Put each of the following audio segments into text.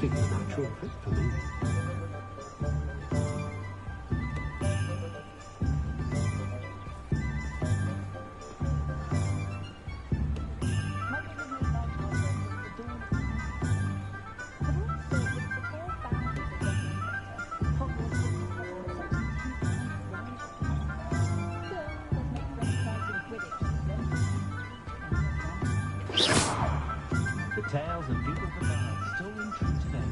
Seems a natural fit for me. The tales of beautiful gods still ring true today.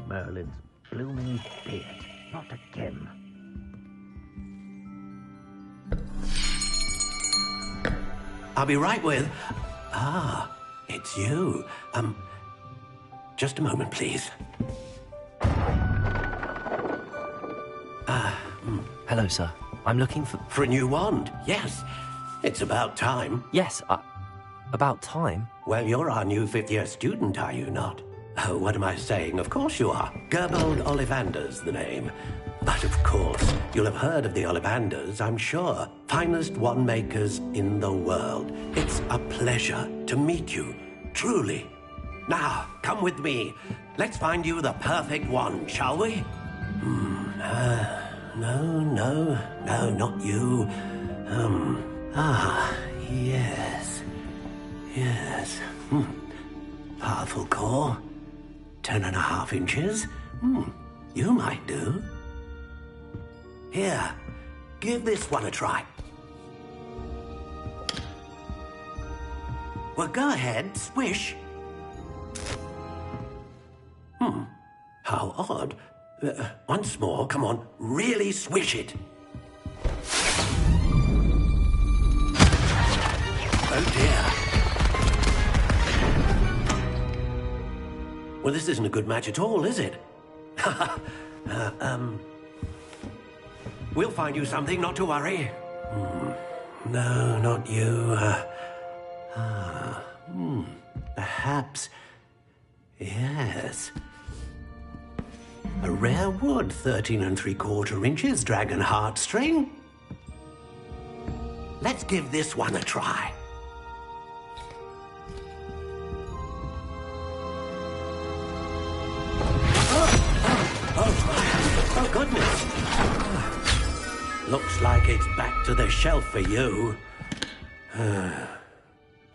Merlin's blooming beard. Not again. I'll be right with... Ah, it's you. Just a moment, please. Hello, sir. I'm looking for... For a new wand, yes. It's about time. Yes, about time. Well, you're our new fifth-year student, are you not? Oh, what am I saying? Of course you are. Gerbold Ollivander's the name. But of course, you'll have heard of the Ollivanders, I'm sure. Finest wand makers in the world. It's a pleasure to meet you, truly. Now, come with me. Let's find you the perfect wand, shall we? No, not you. Yes. Powerful core. 10.5 inches. You might do. Here, give this one a try. Well, go ahead, swish. How odd. Once more, come on, really swish it. Oh dear. Well, this isn't a good match at all, is it? We'll find you something, not to worry. No, not you. Perhaps... Yes. A rare wood, 13 3/4 inches, dragon heartstring. Let's give this one a try. Oh, goodness. Looks like it's back to the shelf for you.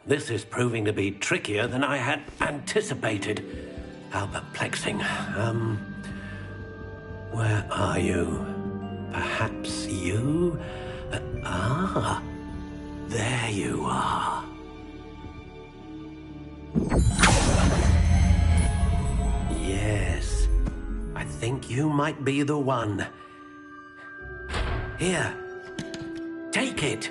This is proving to be trickier than I had anticipated. How perplexing. Where are you? Perhaps you? There you are. Yes, I think you might be the one. Here, take it.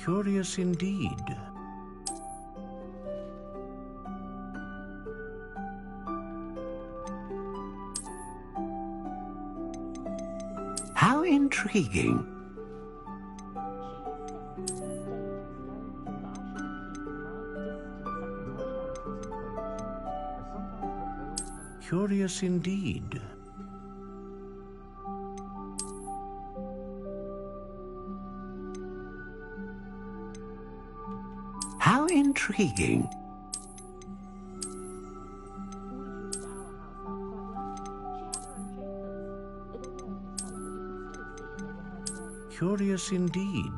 Curious indeed. How intriguing. Curious indeed. How intriguing. Curious indeed.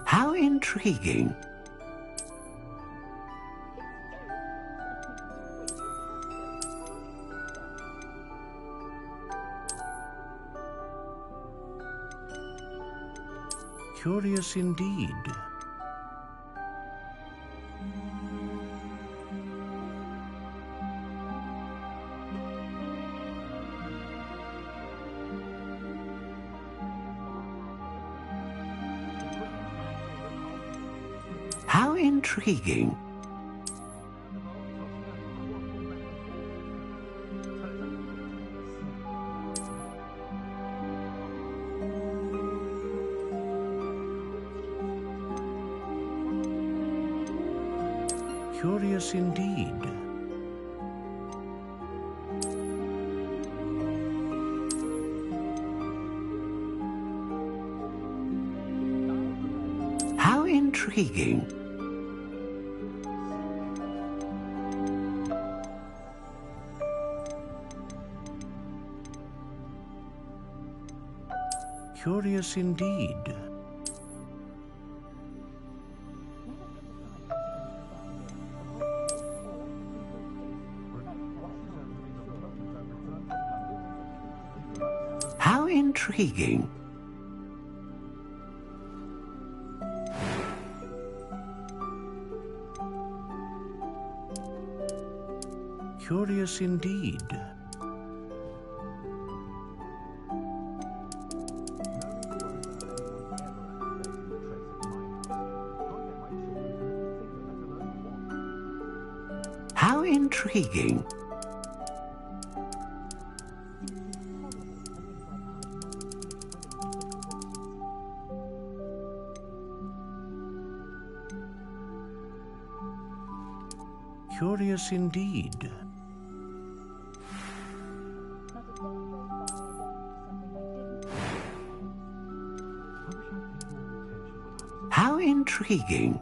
How intriguing. Curious indeed. How intriguing. Curious indeed. How intriguing. Curious indeed. How intriguing. Curious indeed. How intriguing. Curious indeed. How intriguing.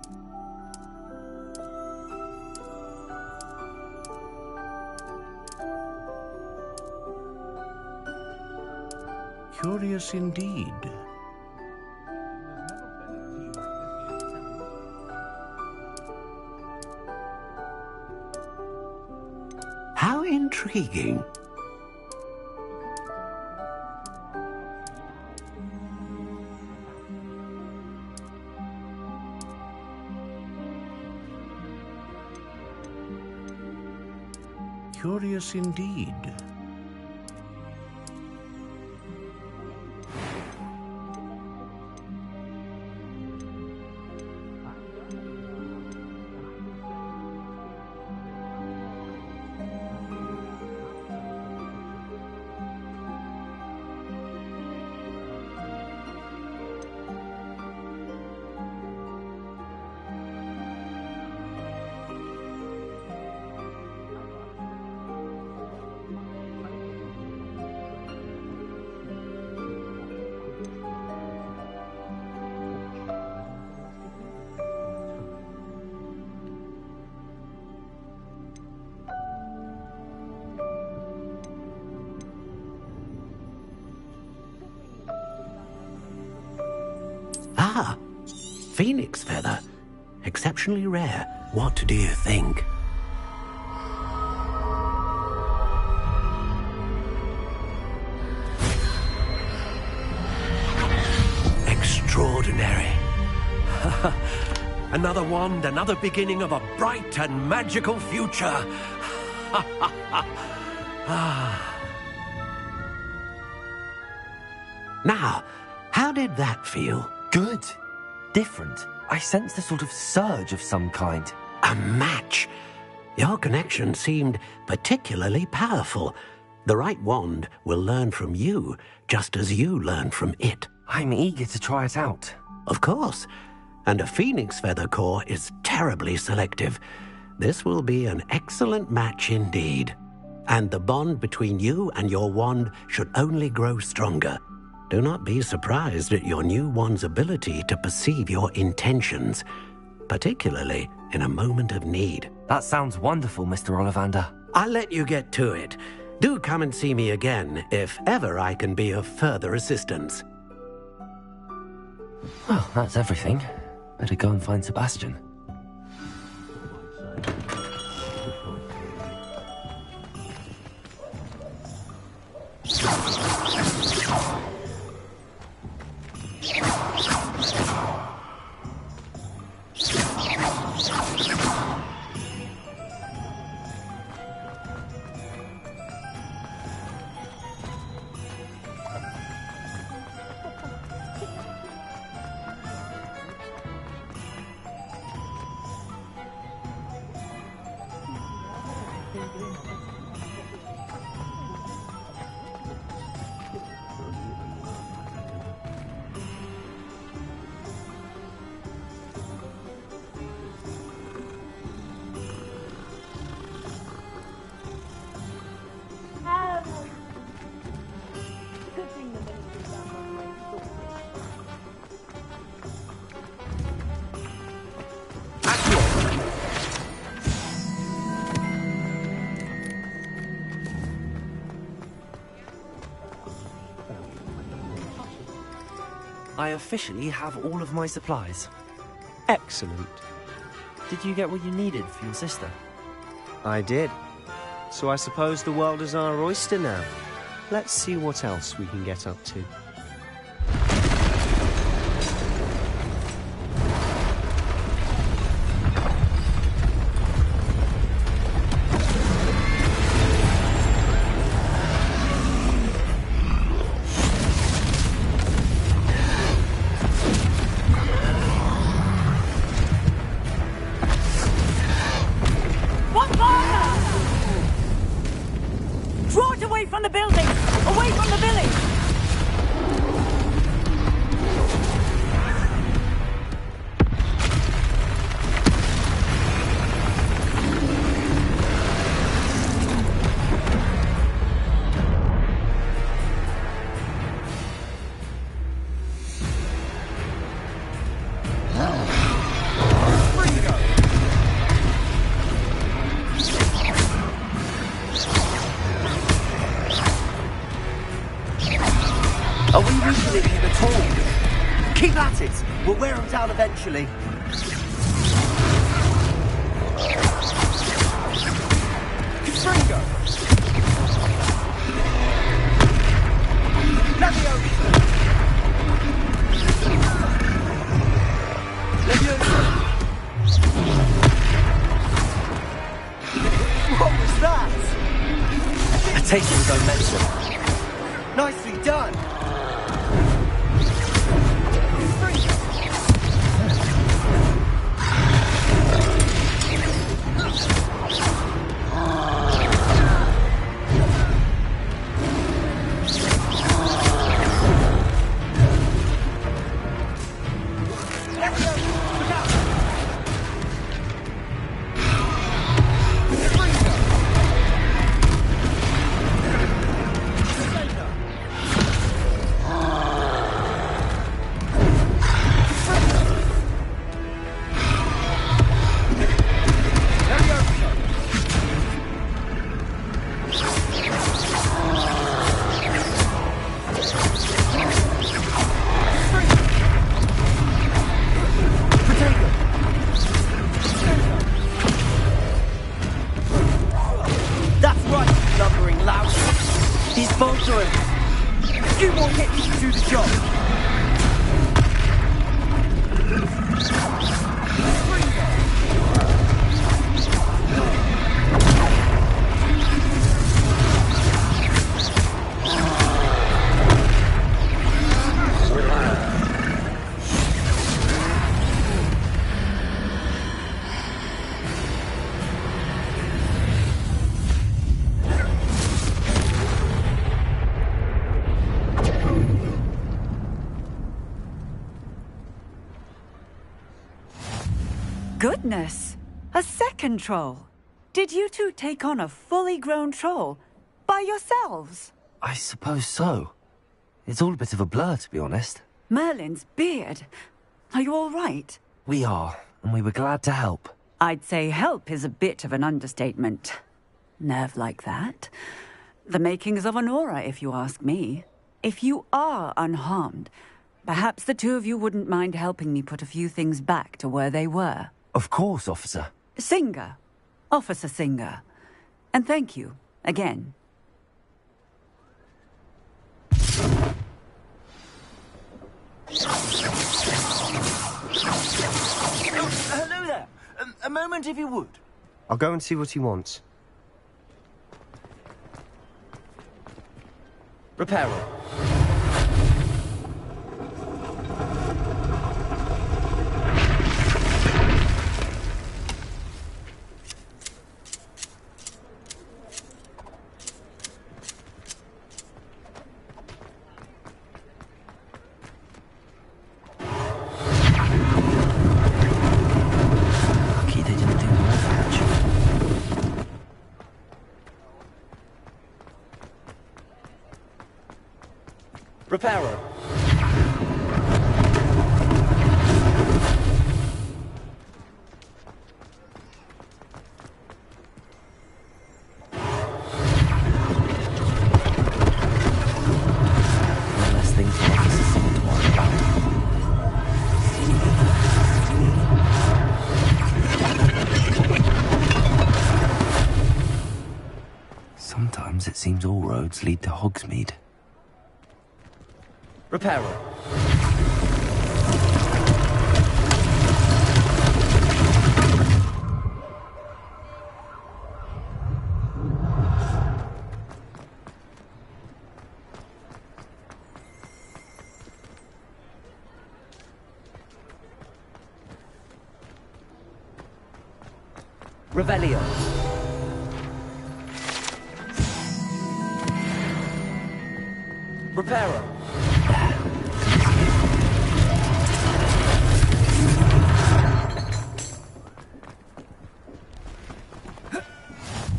Curious indeed. How intriguing. Curious indeed. Ah, phoenix feather. Exceptionally rare. What do you think? Extraordinary. Another wand, another beginning of a bright and magical future. Now, how did that feel? Good. Different. I sensed a sort of surge of some kind. A match. Your connection seemed particularly powerful. The right wand will learn from you, just as you learn from it. I'm eager to try it out. Of course. And a phoenix feather core is terribly selective. This will be an excellent match indeed. And the bond between you and your wand should only grow stronger. Do not be surprised at your new wand's ability to perceive your intentions. particularly in a moment of need. That sounds wonderful, Mr. Ollivander. I'll let you get to it. Do come and see me again if ever I can be of further assistance. Well, that's everything. Better go and find Sebastian. I officially have all of my supplies. Excellent. Did you get what you needed for your sister? I did. So I suppose the world is our oyster now. Let's see what else we can get up to. Draw it away from the building! Away from the village! Are we weakening him at all? Keep at it! We'll wear him down eventually. Fringo! Leviosa! Leviosa! What was that? A taste of his own medicine. Nicely done! He's faltering. A few more hits to do the job. Goodness! A second troll! Did you two take on a fully grown troll by yourselves? I suppose so. It's all a bit of a blur, to be honest. Merlin's beard. Are you all right? We are. and we were glad to help. I'd say help is a bit of an understatement. Nerve like that. The makings of an aura, if you ask me. If you are unharmed, perhaps the two of you wouldn't mind helping me put a few things back to where they were. Of course, officer. Singer. Officer Singer. And thank you, again. Hello there. A moment, if you would. I'll go and see what he wants. Repairer. Lucky they didn't do more damage. Repairer. One less thing for Officer Singer to worry about. Sometimes it seems all roads lead to Hogsmeade. Repairer. Revelio. Repairer.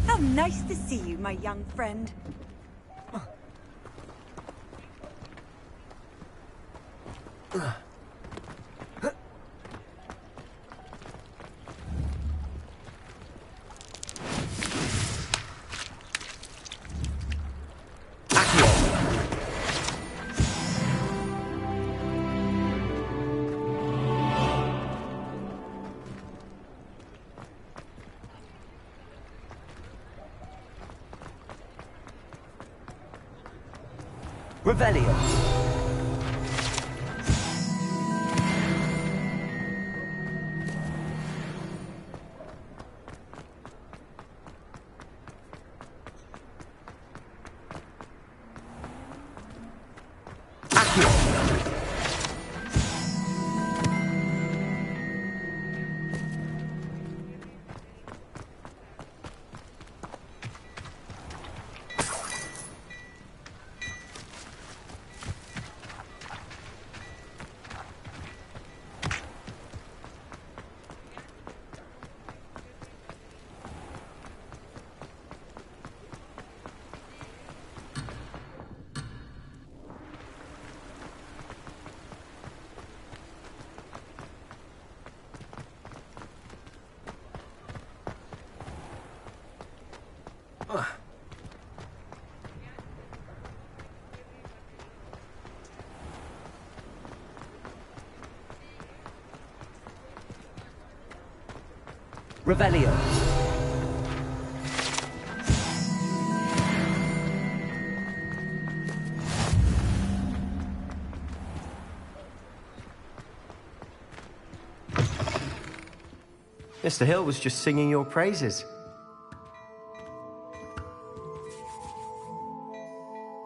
How nice to see you, my young friend. Revelio. Revelio. Mr. Hill was just singing your praises.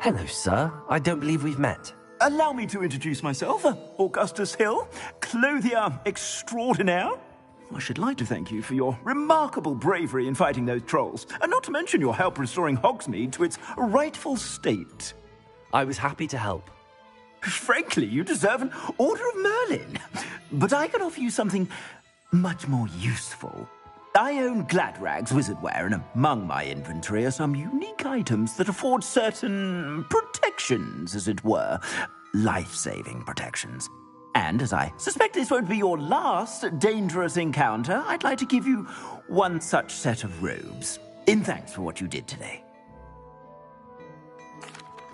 Hello, sir. I don't believe we've met. Allow me to introduce myself, Augustus Hill, clothier extraordinaire. I should like to thank you for your remarkable bravery in fighting those trolls, and not to mention your help restoring Hogsmeade to its rightful state. I was happy to help. Frankly, you deserve an Order of Merlin. But I can offer you something much more useful. I own Gladrag's wizardware, and among my inventory are some unique items that afford certain protections, as it were. Life-saving protections. And as I suspect this won't be your last dangerous encounter, I'd like to give you one such set of robes, in thanks for what you did today.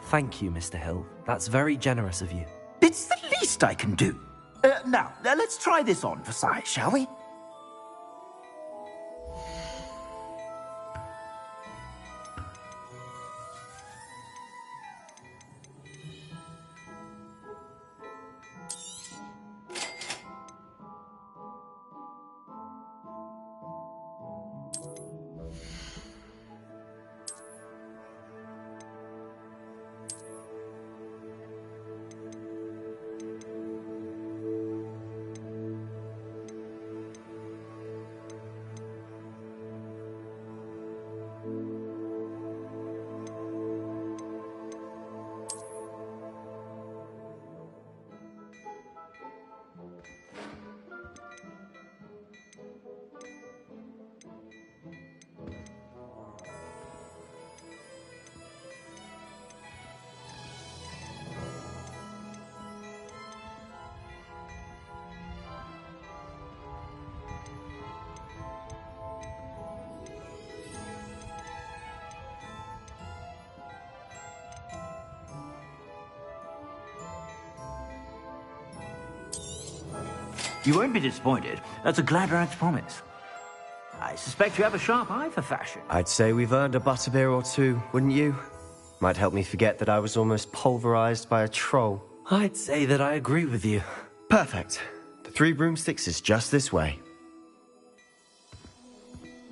Thank you, Mr. Hill. That's very generous of you. It's the least I can do. Now, let's try this on for size, shall we? You won't be disappointed. That's a Gladrag's promise. I suspect you have a sharp eye for fashion. I'd say we've earned a butterbeer or two, wouldn't you? Might help me forget that I was almost pulverized by a troll. I'd say that I agree with you. Perfect. The 3 broomsticks is just this way.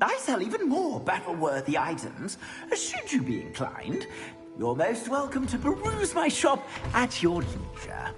I sell even more battle-worthy items. Should you be inclined, you're most welcome to peruse my shop at your leisure.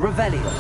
Revelio.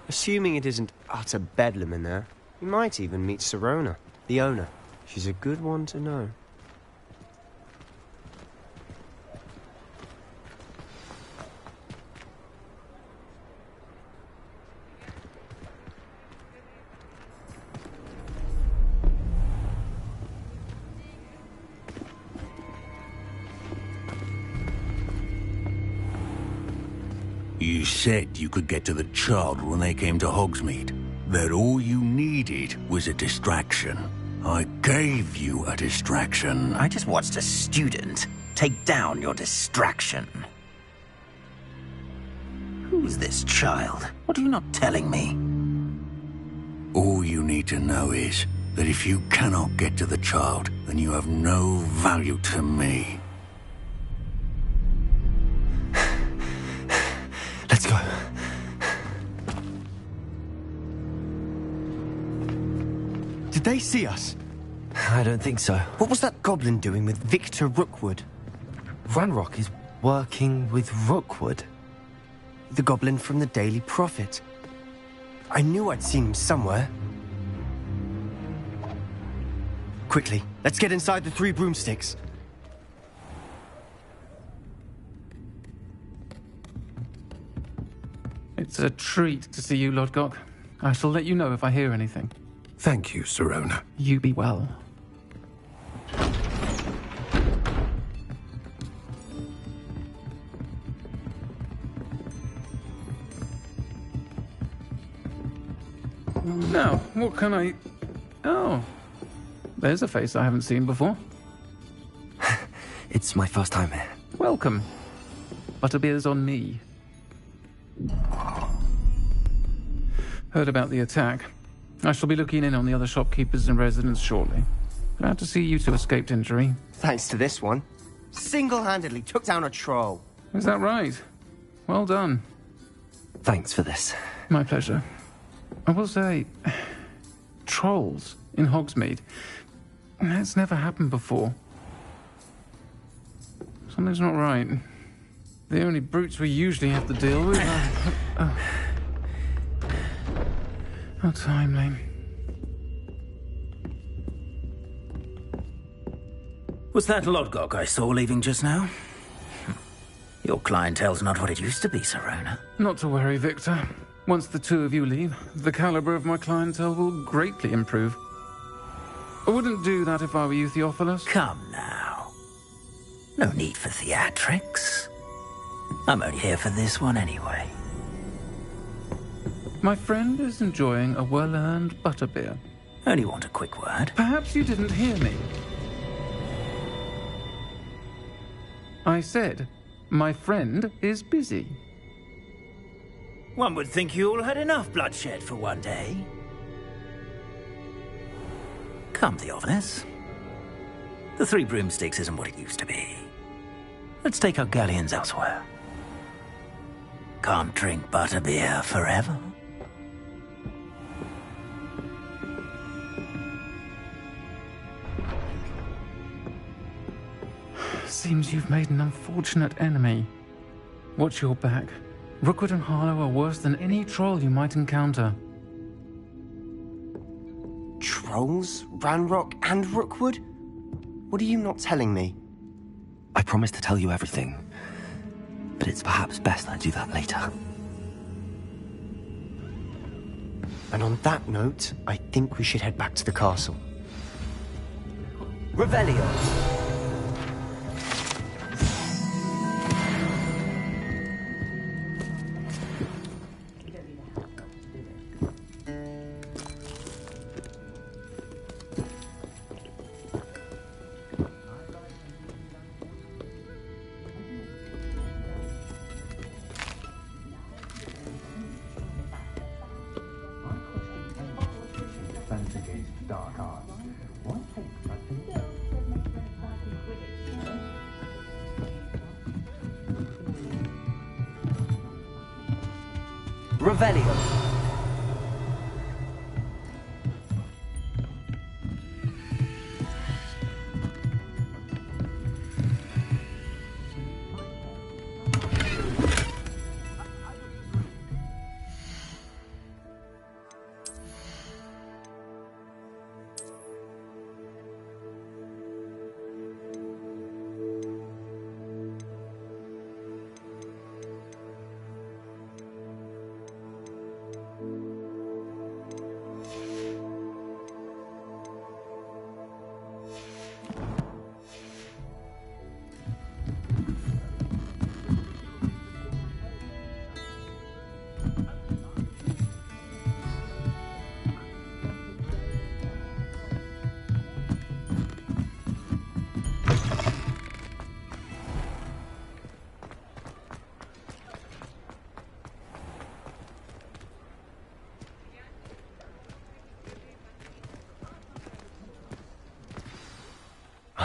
Assuming it isn't utter bedlam in there, you might even meet Sirona, the owner. She's a good one to know. You said you could get to the child when they came to Hogsmeade. That all you needed was a distraction. I gave you a distraction. I just watched a student take down your distraction. Who's this child? What are you not telling me? All you need to know is that if you cannot get to the child, then you have no value to me. Let's go. Did they see us? I don't think so. What was that goblin doing with Victor Rookwood? Ranrock is working with Rookwood. The goblin from the Daily Prophet. I knew I'd seen him somewhere. Quickly, let's get inside the 3 broomsticks. It's a treat to see you, Lodgok. I shall let you know if I hear anything. Thank you, Sirona. You be well. Now, what can I... Oh, there's a face I haven't seen before. It's my first time here. Welcome. Butterbeer's on me. Heard about the attack. I shall be looking in on the other shopkeepers and residents shortly. Glad to see you two escaped injury. Thanks to this one. Single-handedly took down a troll. Is that right? Well done. Thanks for this. My pleasure. I will say, trolls in Hogsmeade. That's never happened before. Something's not right. The only brutes we usually have to deal with are... How timely. Was that Lodgok I saw leaving just now? Your clientele's not what it used to be, Sirona. Not to worry, Victor. Once the 2 of you leave, the caliber of my clientele will greatly improve. I wouldn't do that if I were you, Theophilus. Come now. No need for theatrics. I'm only here for this one anyway. My friend is enjoying a well-earned butterbeer. Only want a quick word. Perhaps you didn't hear me. I said, my friend is busy. One would think you all had enough bloodshed for one day. Come, Theophilus. The 3 broomsticks isn't what it used to be. Let's take our galleons elsewhere. Can't drink butterbeer forever. Seems you've made an unfortunate enemy. Watch your back. Rookwood and Harlow are worse than any troll you might encounter. Trolls? Ranrock and Rookwood? What are you not telling me? I promised to tell you everything, but it's perhaps best I do that later. And on that note, I think we should head back to the castle. Revelio. Revelio.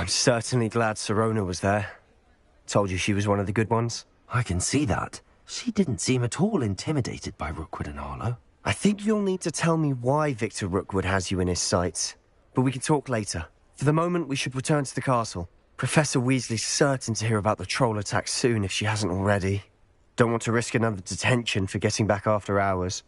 I'm certainly glad Sirona was there. Told you she was one of the good ones. I can see that. She didn't seem at all intimidated by Rookwood and Arlo. I think you'll need to tell me why Victor Rookwood has you in his sights. But we can talk later. For the moment, we should return to the castle. Professor Weasley's certain to hear about the troll attack soon if she hasn't already. Don't want to risk another detention for getting back after hours.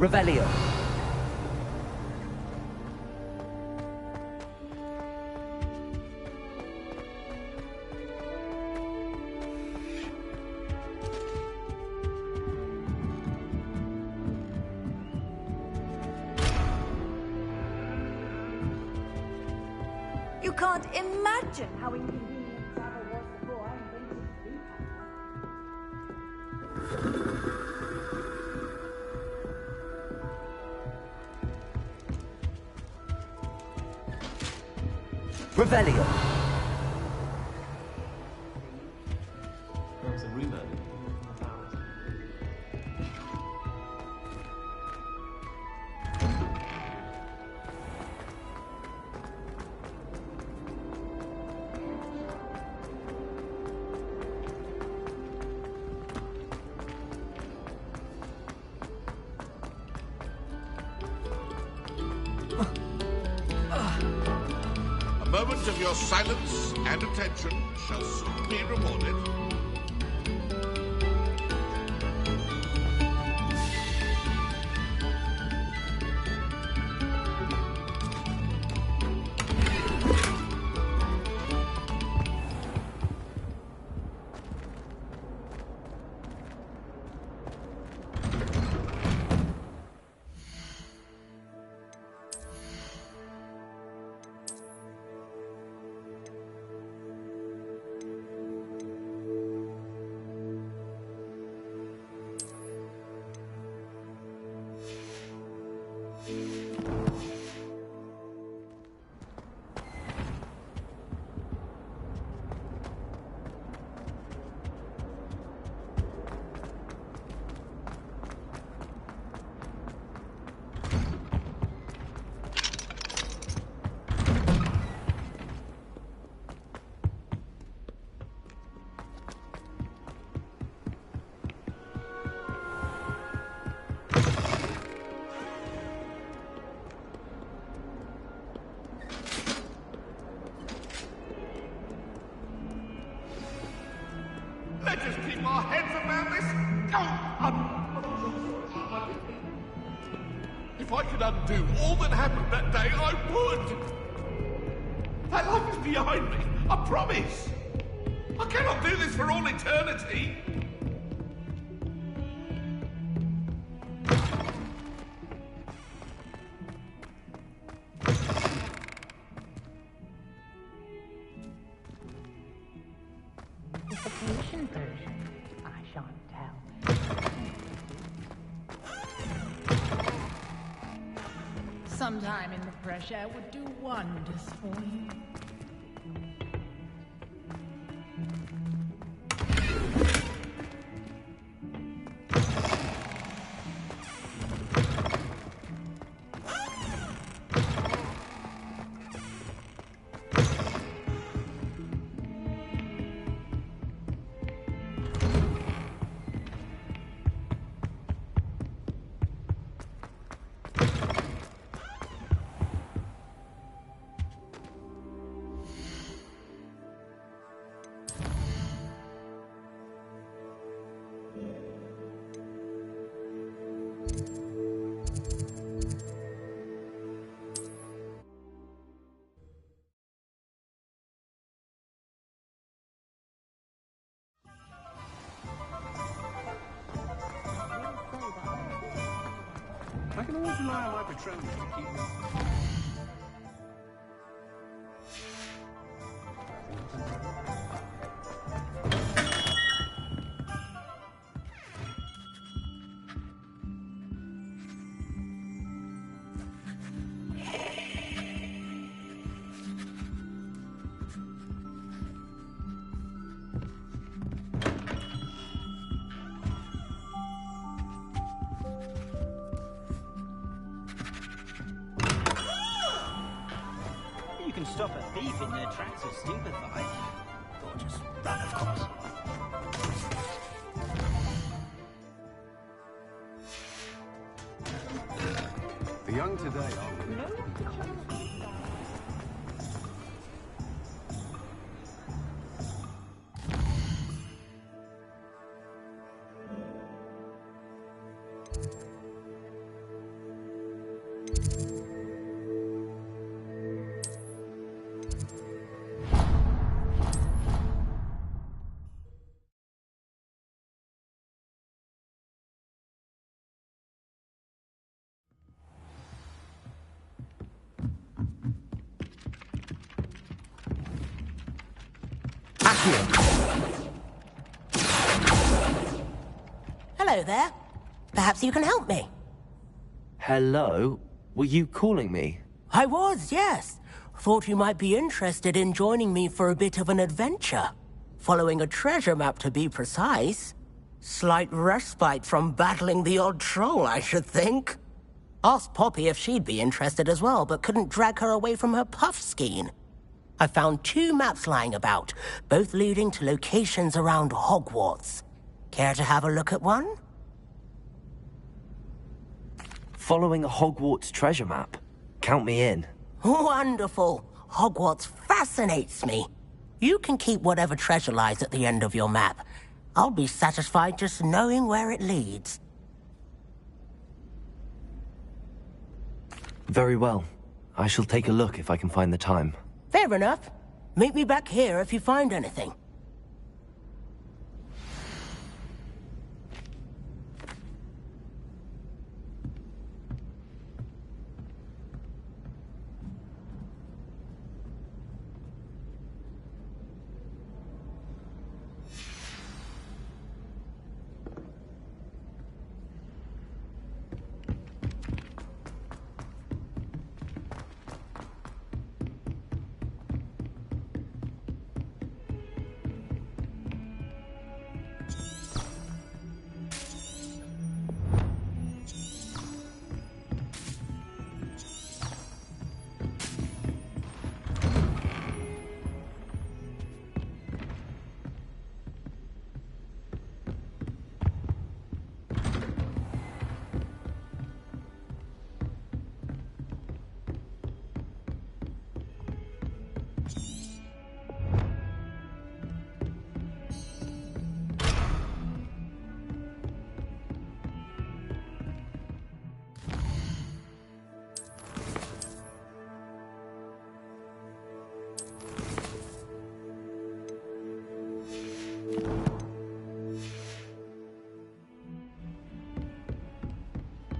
Revelio. You can't imagine how inconvenient travel was before I invented Revelio. There was a rumor. A moment of your silence and attention shall soon be rewarded. Let us keep our heads around this. If I could undo all that happened that day, I would. That life is behind me. I promise. I cannot do this for all eternity. It's a pollution version. I shan't tell. Sometime in the fresh air would do wonders for you. I can always rely on my patrons to keep me. You can stop a thief in their tracks or stupefy. Or just run, of course. The young today are... Hello there. Perhaps you can help me. Hello? Were you calling me? I was, yes. Thought you might be interested in joining me for a bit of an adventure. Following a treasure map, to be precise. Slight respite from battling the odd troll, I should think. Asked Poppy if she'd be interested as well, but couldn't drag her away from her puff skein. I found 2 maps lying about, both leading to locations around Hogwarts. Care to have a look at one? Following a Hogwarts treasure map? Count me in. Wonderful. Hogwarts fascinates me. You can keep whatever treasure lies at the end of your map. I'll be satisfied just knowing where it leads. Very well. I shall take a look if I can find the time. Fair enough. Meet me back here if you find anything.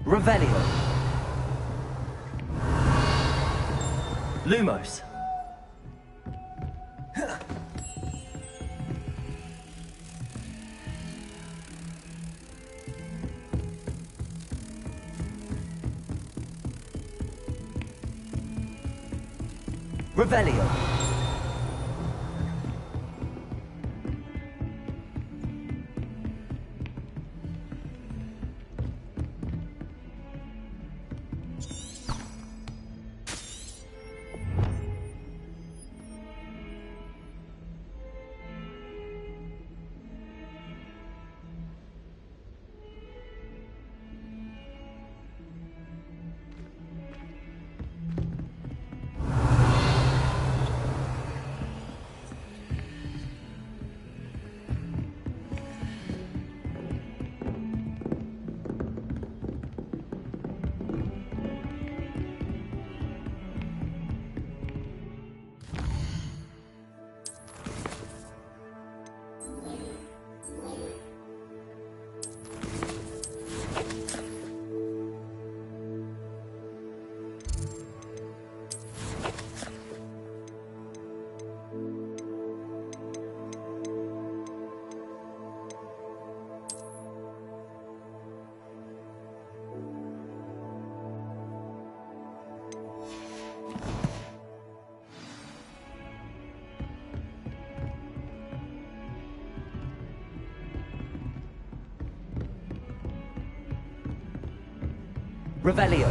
Revelio. Lumos. Revelio. Revelio.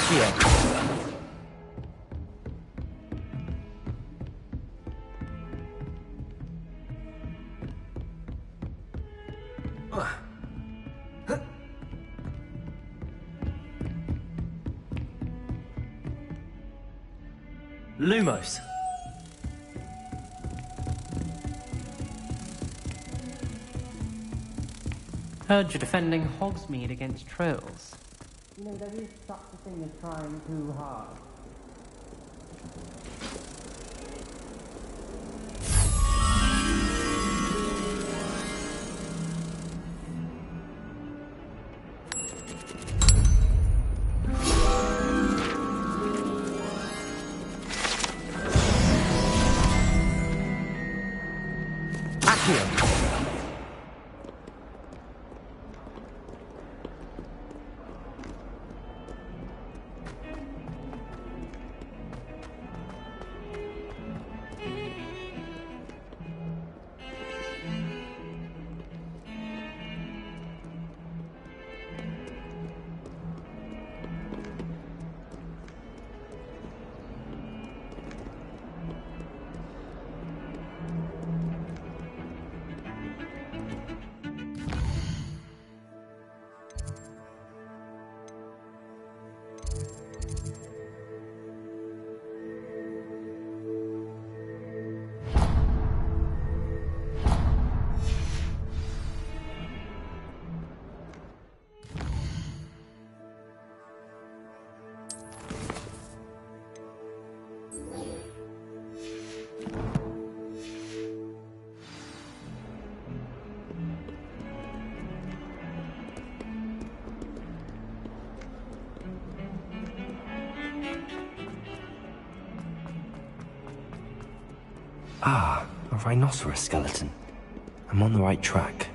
Accio. Lumos. Heard you're defending Hogsmeade against trolls. You know, there is such a thing as trying too hard. Ah, a rhinoceros skeleton. I'm on the right track.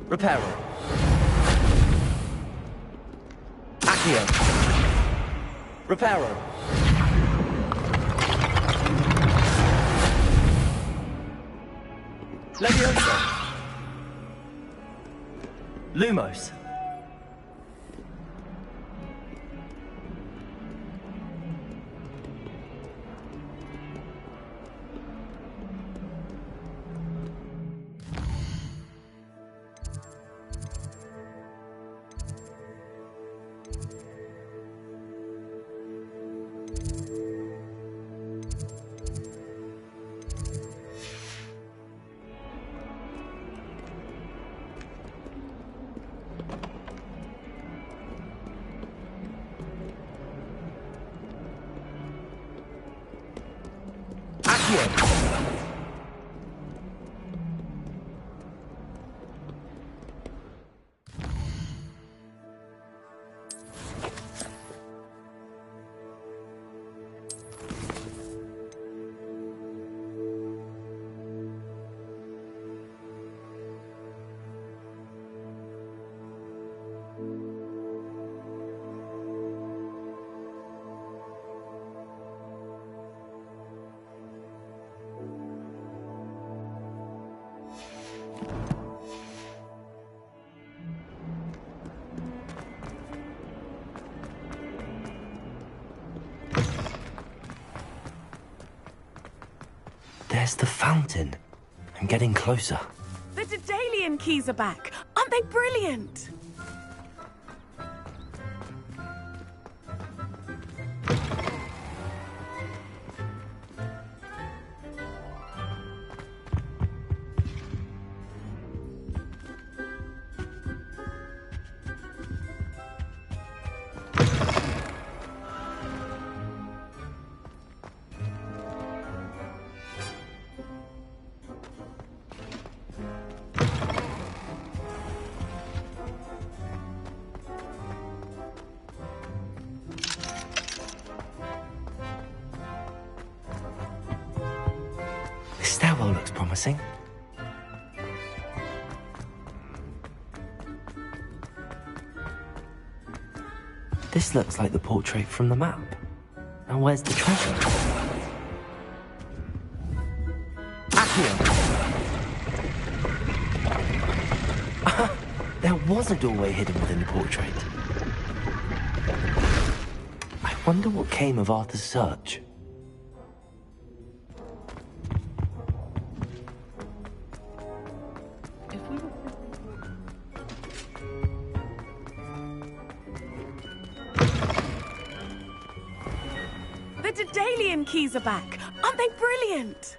Reparo. Accio. Reparo. Leviosa. Lumos. There's the fountain. I'm getting closer. The Daedalian keys are back. Aren't they brilliant? This stairwell looks promising. This looks like the portrait from the map. And where's the treasure? Accio! There was a doorway hidden within the portrait. I wonder what came of Arthur's search. The Daedalian keys are back. Aren't they brilliant?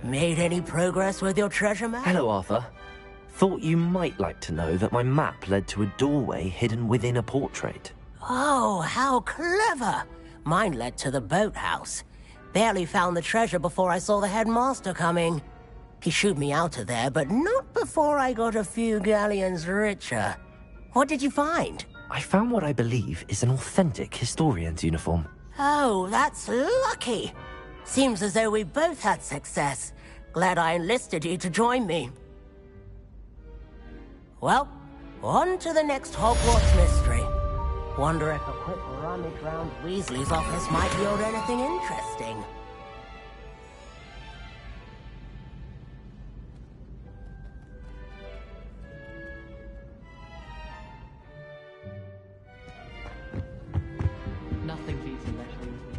Made any progress with your treasure map? Hello, Arthur. Thought you might like to know that my map led to a doorway hidden within a portrait. Oh, how clever! Mine led to the boathouse. Barely found the treasure before I saw the headmaster coming. He shooed me out of there, but not before I got a few galleons richer. What did you find? I found what I believe is an authentic historian's uniform. Oh, that's lucky. Seems as though we both had success. Glad I enlisted you to join me. Well, on to the next Hogwarts mystery. Wonder if a quick rummage round Weasley's office might yield anything interesting. Nothing beats a leisurely evening.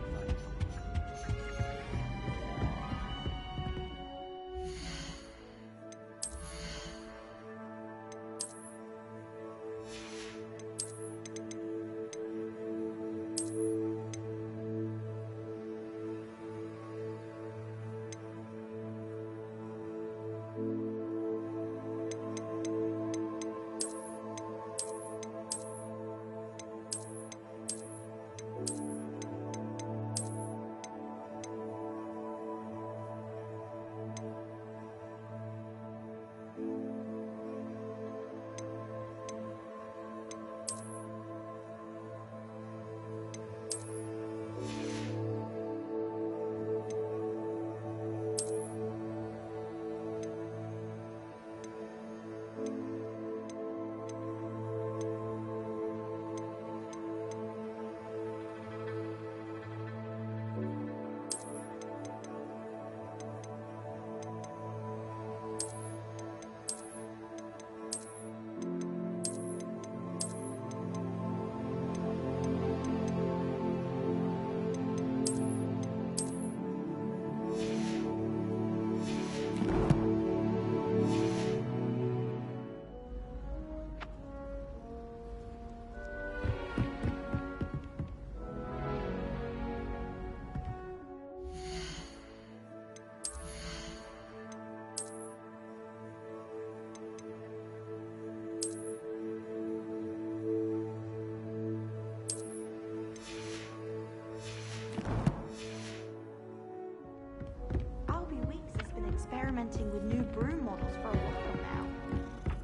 Experimenting with new broom models for a while now.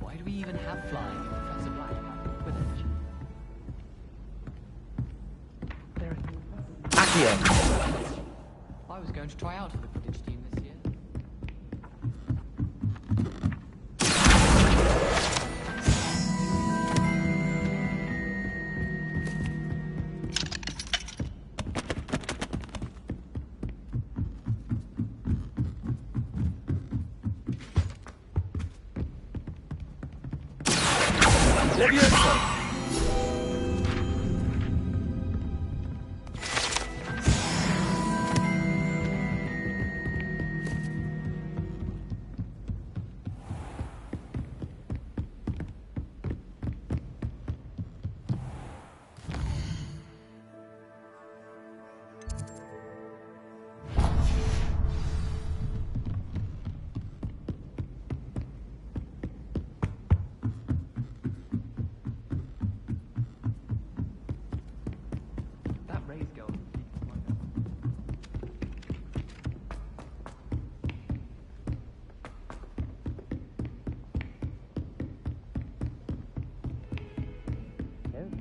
Why do we even have flying if Professor Black had Quidditch? Accio! I was going to try out for the Quidditch team this year.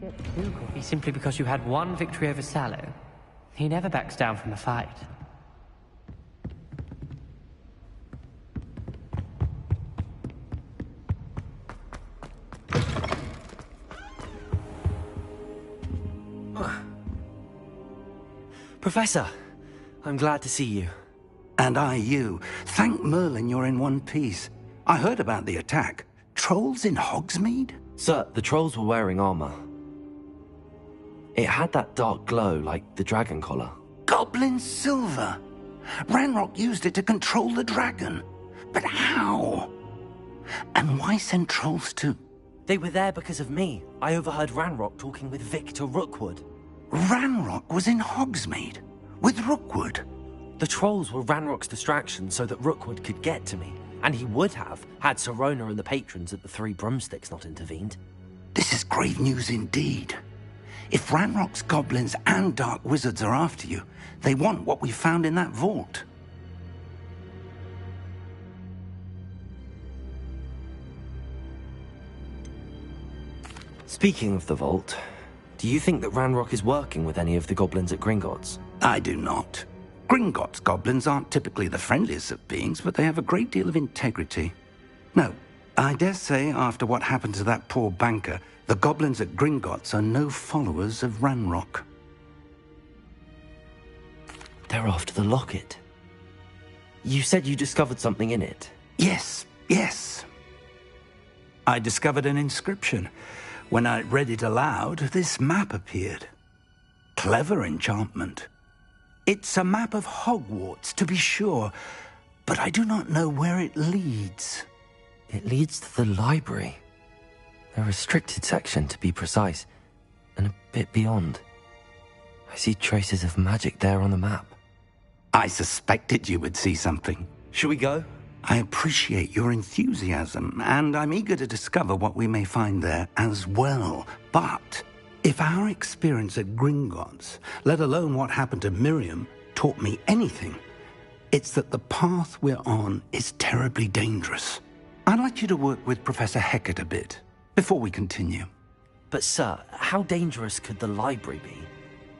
get too cocky simply because you had one victory over Sallow. He never backs down from a fight. Professor, I'm glad to see you. And I you. Thank Merlin you're in one piece. I heard about the attack. Trolls in Hogsmeade? Sir, the trolls were wearing armor. It had that dark glow like the dragon collar. Goblin silver! Ranrock used it to control the dragon. But how? And why send trolls to... They were there because of me. I overheard Ranrock talking with Victor Rookwood. Ranrock was in Hogsmeade? With Rookwood? The trolls were Ranrock's distraction so that Rookwood could get to me. And he would have, had Sirona and the patrons at the Three Broomsticks not intervened. This is grave news indeed. If Ranrock's goblins and dark wizards are after you, they want what we found in that vault. Speaking of the vault, do you think that Ranrock is working with any of the goblins at Gringotts? I do not. Gringotts goblins aren't typically the friendliest of beings, but they have a great deal of integrity. No, I dare say after what happened to that poor banker, the goblins at Gringotts are no followers of Ranrock. They're after the locket. You said you discovered something in it. Yes. I discovered an inscription. When I read it aloud, this map appeared. Clever enchantment. It's a map of Hogwarts, to be sure, but I do not know where it leads. It leads to the library. A restricted section, to be precise, and a bit beyond. I see traces of magic there on the map. I suspected you would see something. Shall we go? I appreciate your enthusiasm, and I'm eager to discover what we may find there as well. But if our experience at Gringotts, let alone what happened to Miriam, taught me anything, it's that the path we're on is terribly dangerous. I'd like you to work with Professor Hecat a bit before we continue. But sir, how dangerous could the library be?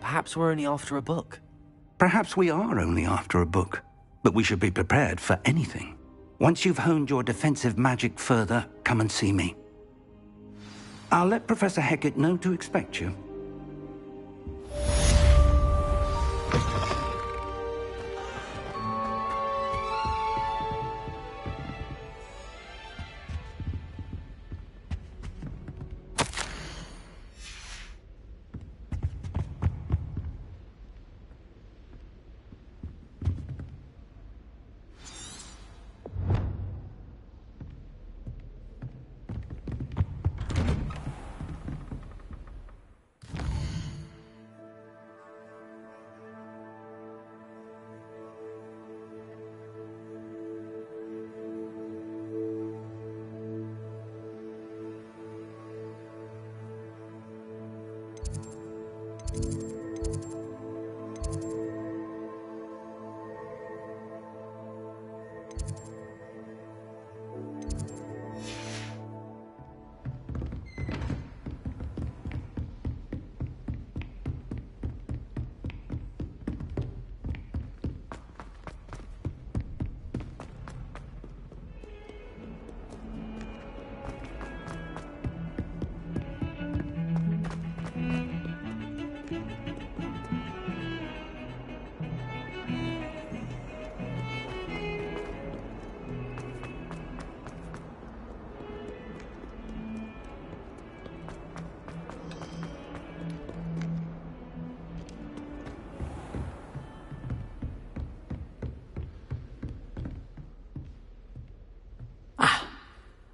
Perhaps we're only after a book. Perhaps we are only after a book, but we should be prepared for anything. Once you've honed your defensive magic further, come and see me. I'll let Professor Hecat know to expect you.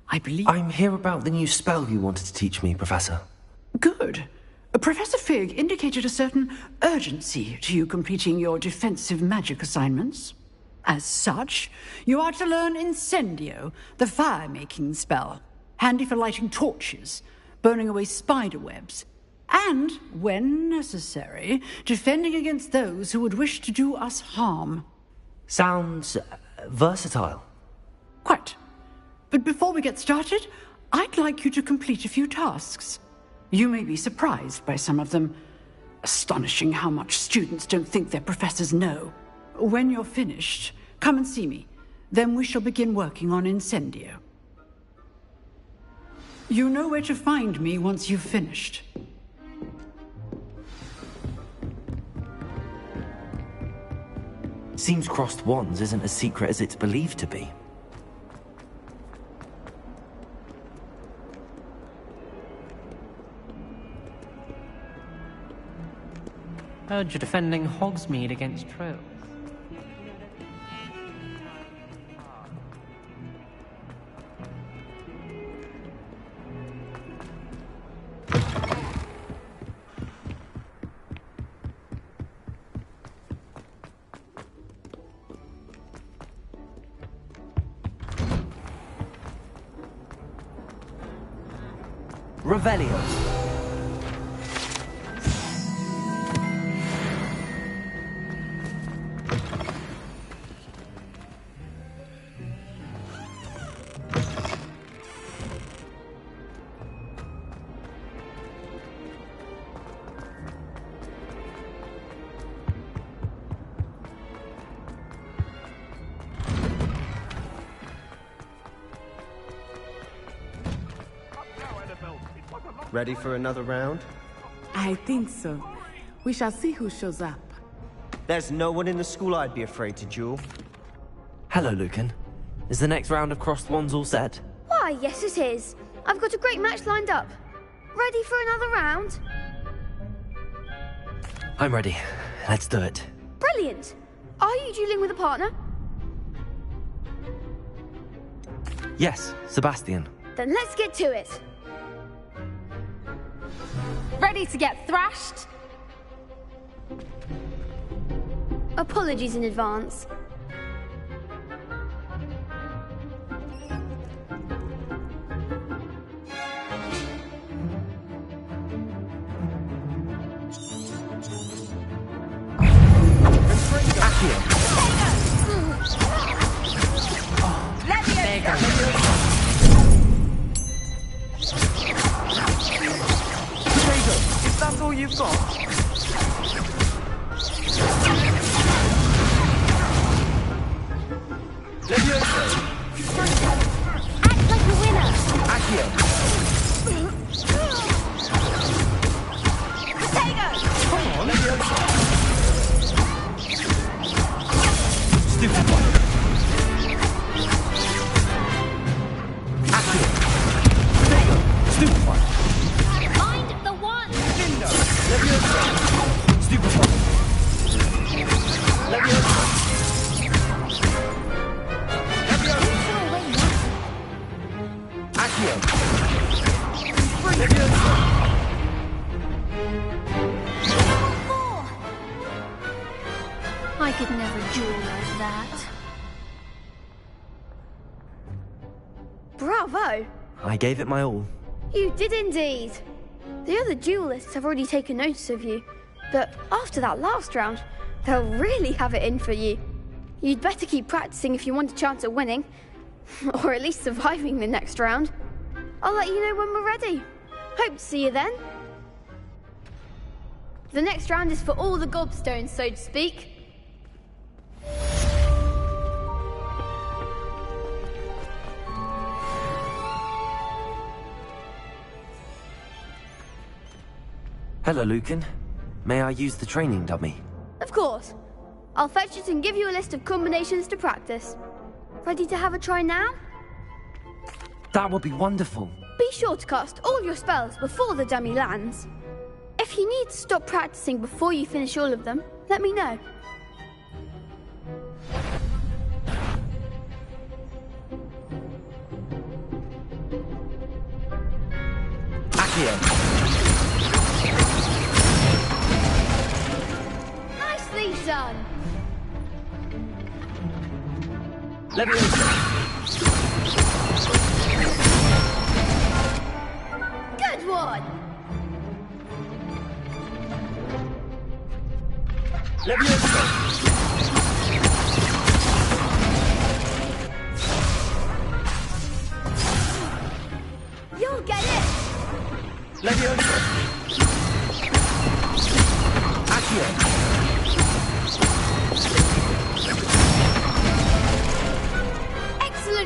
I believe... I'm here about the new spell you wanted to teach me, Professor. Good. Professor Fig indicated a certain urgency to you completing your defensive magic assignments. As such, you are to learn Incendio, the fire-making spell, handy for lighting torches, burning away spider webs, and, when necessary, defending against those who would wish to do us harm. Sounds versatile. Quite. But before we get started, I'd like you to complete a few tasks. You may be surprised by some of them. Astonishing how much students don't think their professors know. When you're finished, come and see me. Then we shall begin working on Incendio. You know where to find me once you've finished. Seems crossed wands isn't as secret as it's believed to be. Heard you're defending Hogsmeade against trolls. Revelio. Ready for another round? I think so. We shall see who shows up. There's no one in the school I'd be afraid to duel. Hello, Lucan. Is the next round of crossed wands all set? Why, yes it is. I've got a great match lined up. Ready for another round? I'm ready. Let's do it. Brilliant. Are you dueling with a partner? Yes, Sebastian. Then let's get to it. Ready to get thrashed? Apologies in advance. That's all you've got? Act like a winner! Accio! Potato! Come on, stupid one. Accio! Potato! Stupid one. Mind the one! Stupid one. I could never duel like that. Bravo! I gave it my all. You did indeed. The other duelists have already taken notice of you, but after that last round, they'll really have it in for you. You'd better keep practicing if you want a chance at winning, or at least surviving the next round. I'll let you know when we're ready. Hope to see you then. The next round is for all the gobstones, so to speak. Hello, Lucan. May I use the training dummy? Of course. I'll fetch it and give you a list of combinations to practice. Ready to have a try now? That would be wonderful. Be sure to cast all your spells before the dummy lands. If you need to stop practicing before you finish all of them, let me know. Accio! Nicely done! Good one! You'll get it!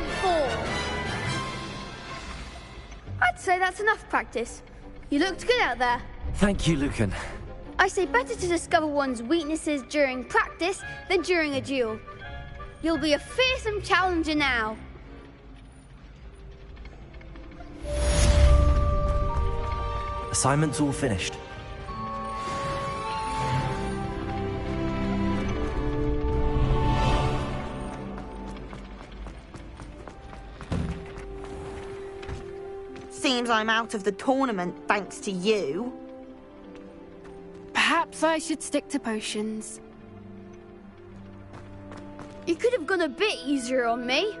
point 4. I'd say that's enough practice. You looked good out there. Thank you, Lucan. I say better to discover one's weaknesses during practice than during a duel. You'll be a fearsome challenger now. Assignment's all finished. Seems I'm out of the tournament thanks to you. Perhaps I should stick to potions. You could have gone a bit easier on me.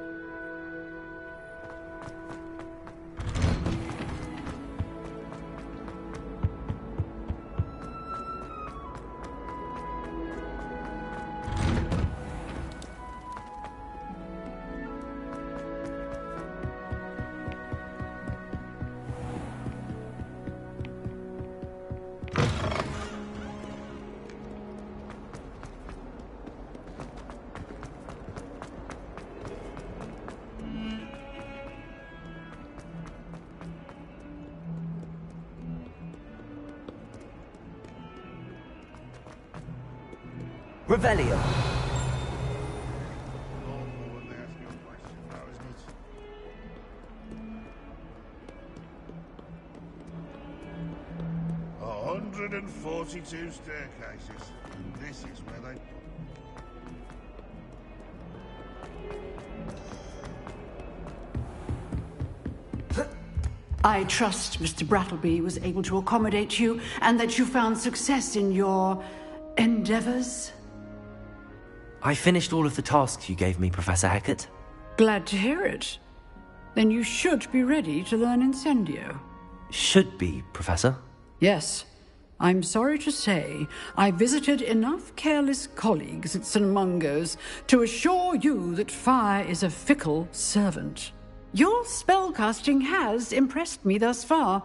Revelio. A 142 staircases, and this is where they put. I trust Mr. Brattleby was able to accommodate you and that you found success in your endeavors. I finished all of the tasks you gave me, Professor Hecat. Glad to hear it. Then you should be ready to learn Incendio. Should be, Professor. Yes. I'm sorry to say I visited enough careless colleagues at St. Mungo's to assure you that fire is a fickle servant. Your spellcasting has impressed me thus far,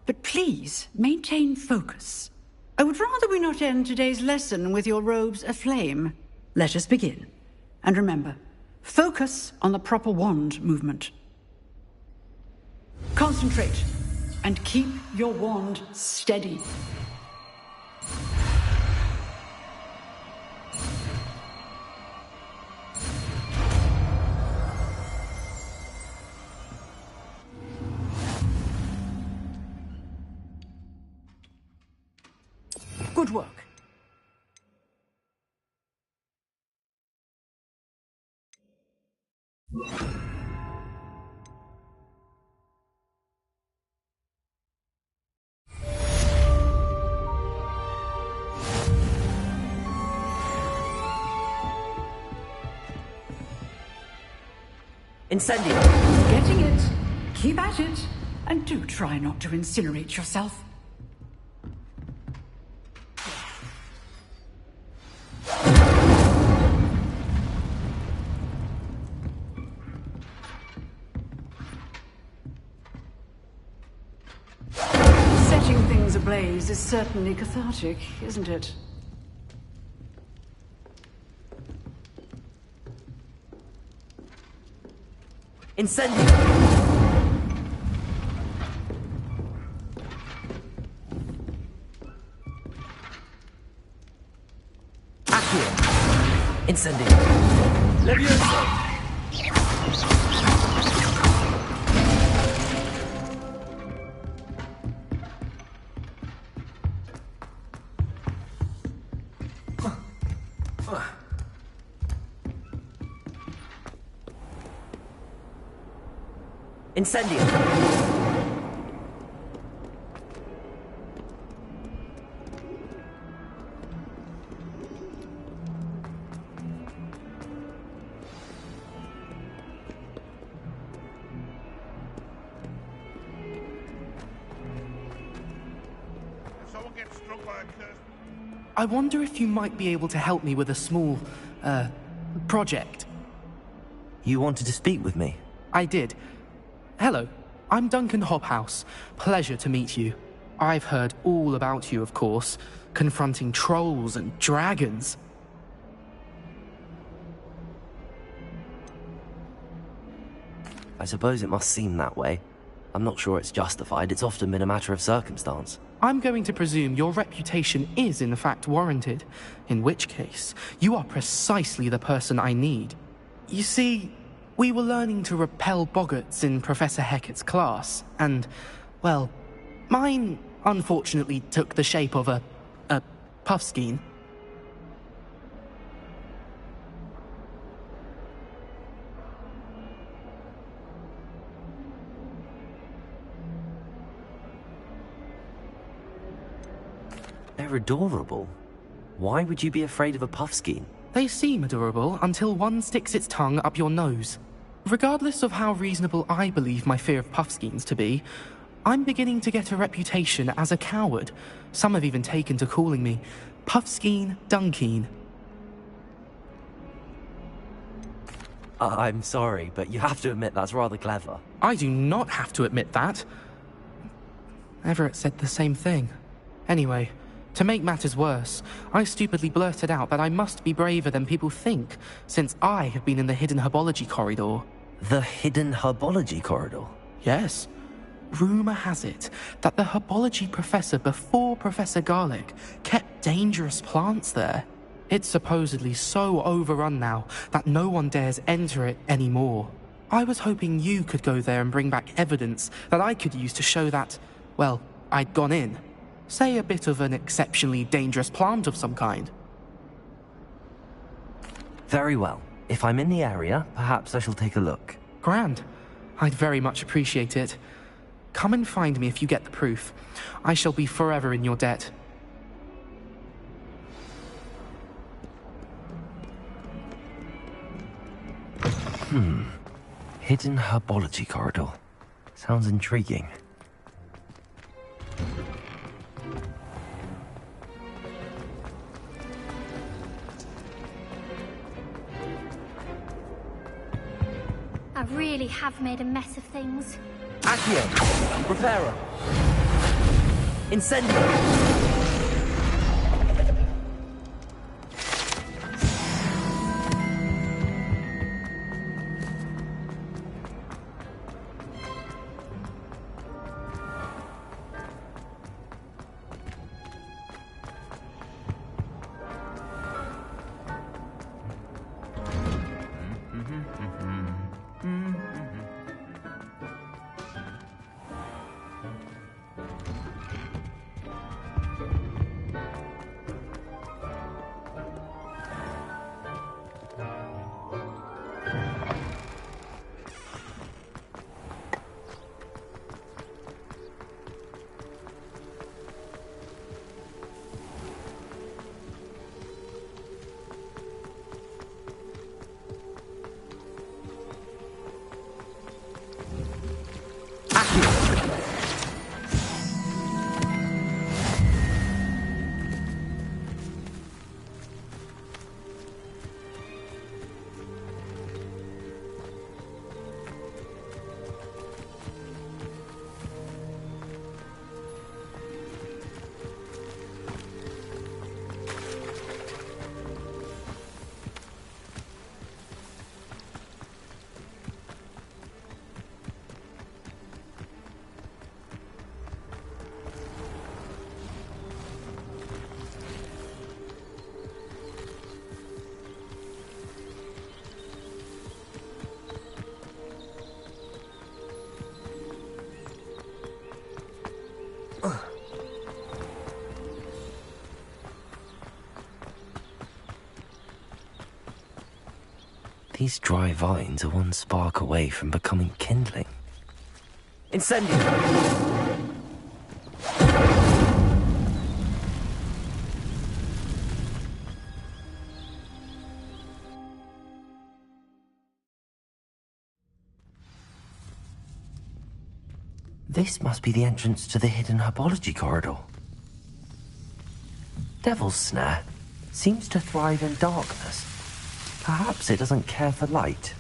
but please maintain focus. I would rather we not end today's lesson with your robes aflame. Let us begin. And remember, focus on the proper wand movement. Concentrate and keep your wand steady. Good work. Incendio. Getting it. Keep at it. And do try not to incinerate yourself. Setting things ablaze is certainly cathartic, isn't it? Incendio. Accio. Incendio. Levioso. Incendio. Someone gets struck by a curse. I wonder if you might be able to help me with a small, project. You wanted to speak with me? I did. Hello, I'm Duncan Hobhouse. Pleasure to meet you. I've heard all about you, of course, confronting trolls and dragons. I suppose it must seem that way. I'm not sure it's justified. It's often been a matter of circumstance. I'm going to presume your reputation is in fact warranted, in which case, you are precisely the person I need. You see, we were learning to repel boggarts in Professor Hecat's class, and, well, mine unfortunately took the shape of a puffskein. They're adorable. Why would you be afraid of a puffskein? They seem adorable until one sticks its tongue up your nose. Regardless of how reasonable I believe my fear of puffskeins to be, I'm beginning to get a reputation as a coward. Some have even taken to calling me Puffskein Dunkeen. I'm sorry, but you have to admit that's rather clever. I do not have to admit that. Everett said the same thing. Anyway, to make matters worse, I stupidly blurted out that I must be braver than people think, since I have been in the hidden herbology corridor. The hidden herbology corridor? Yes. Rumour has it that the herbology professor before Professor Garlic kept dangerous plants there. It's supposedly so overrun now that no one dares enter it anymore. I was hoping you could go there and bring back evidence that I could use to show that, well, I'd gone in. Say a bit of an exceptionally dangerous plant of some kind. Very well. If I'm in the area, perhaps I shall take a look. Grand. I'd very much appreciate it. Come and find me if you get the proof. I shall be forever in your debt. Hidden herbology corridor. Sounds intriguing. I really have made a mess of things. Accio! Preparo! Incendio! These dry vines are one spark away from becoming kindling. Incendio! This must be the entrance to the hidden herbology corridor. Devil's Snare seems to thrive in darkness. Perhaps it doesn't care for light.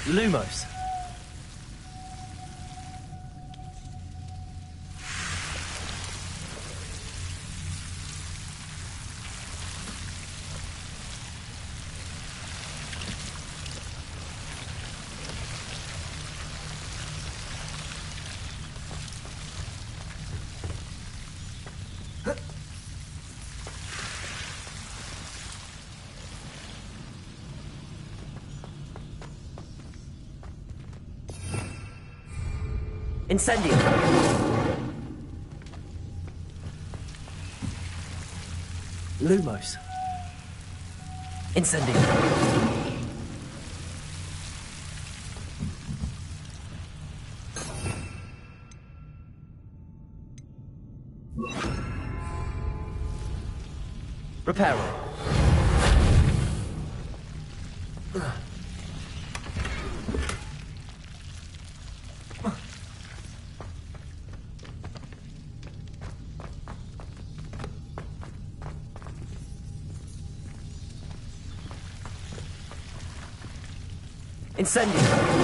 Lumos. Incendio! Lumos. Incendio! Reparo. Incendio!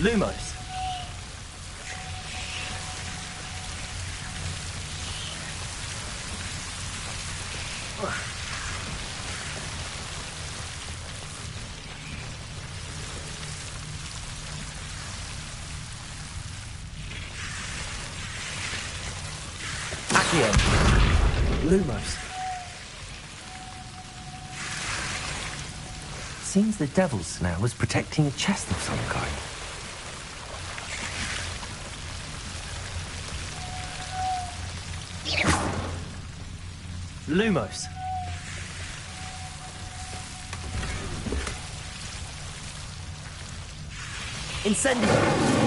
Lumos. Accio. Lumos. Seems the devil's snare was protecting a chest of some kind. Lumos. Incendio.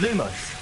Lumos.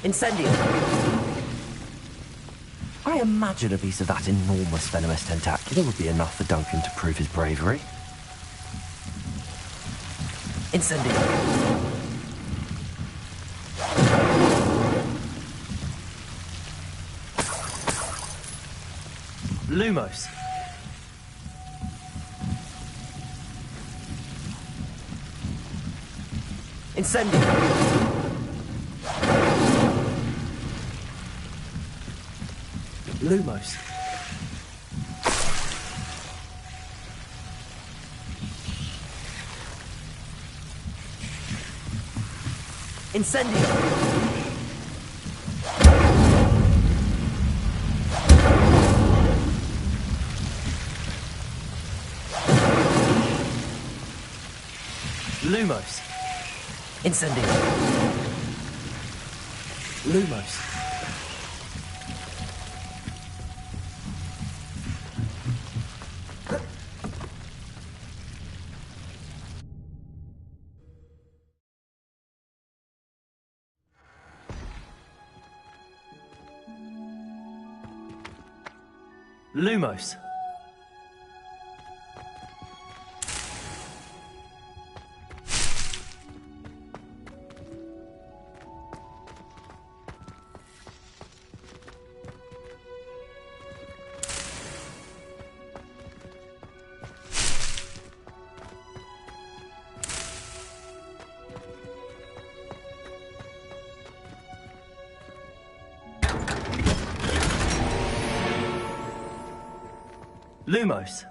Incendio. I imagine a piece of that enormous venomous tentacular would be enough for Duncan to prove his bravery. Incendio. Lumos. Incendio. Lumos. Incendio! Lumos. Incendio. Lumos. Lumos. Lumos.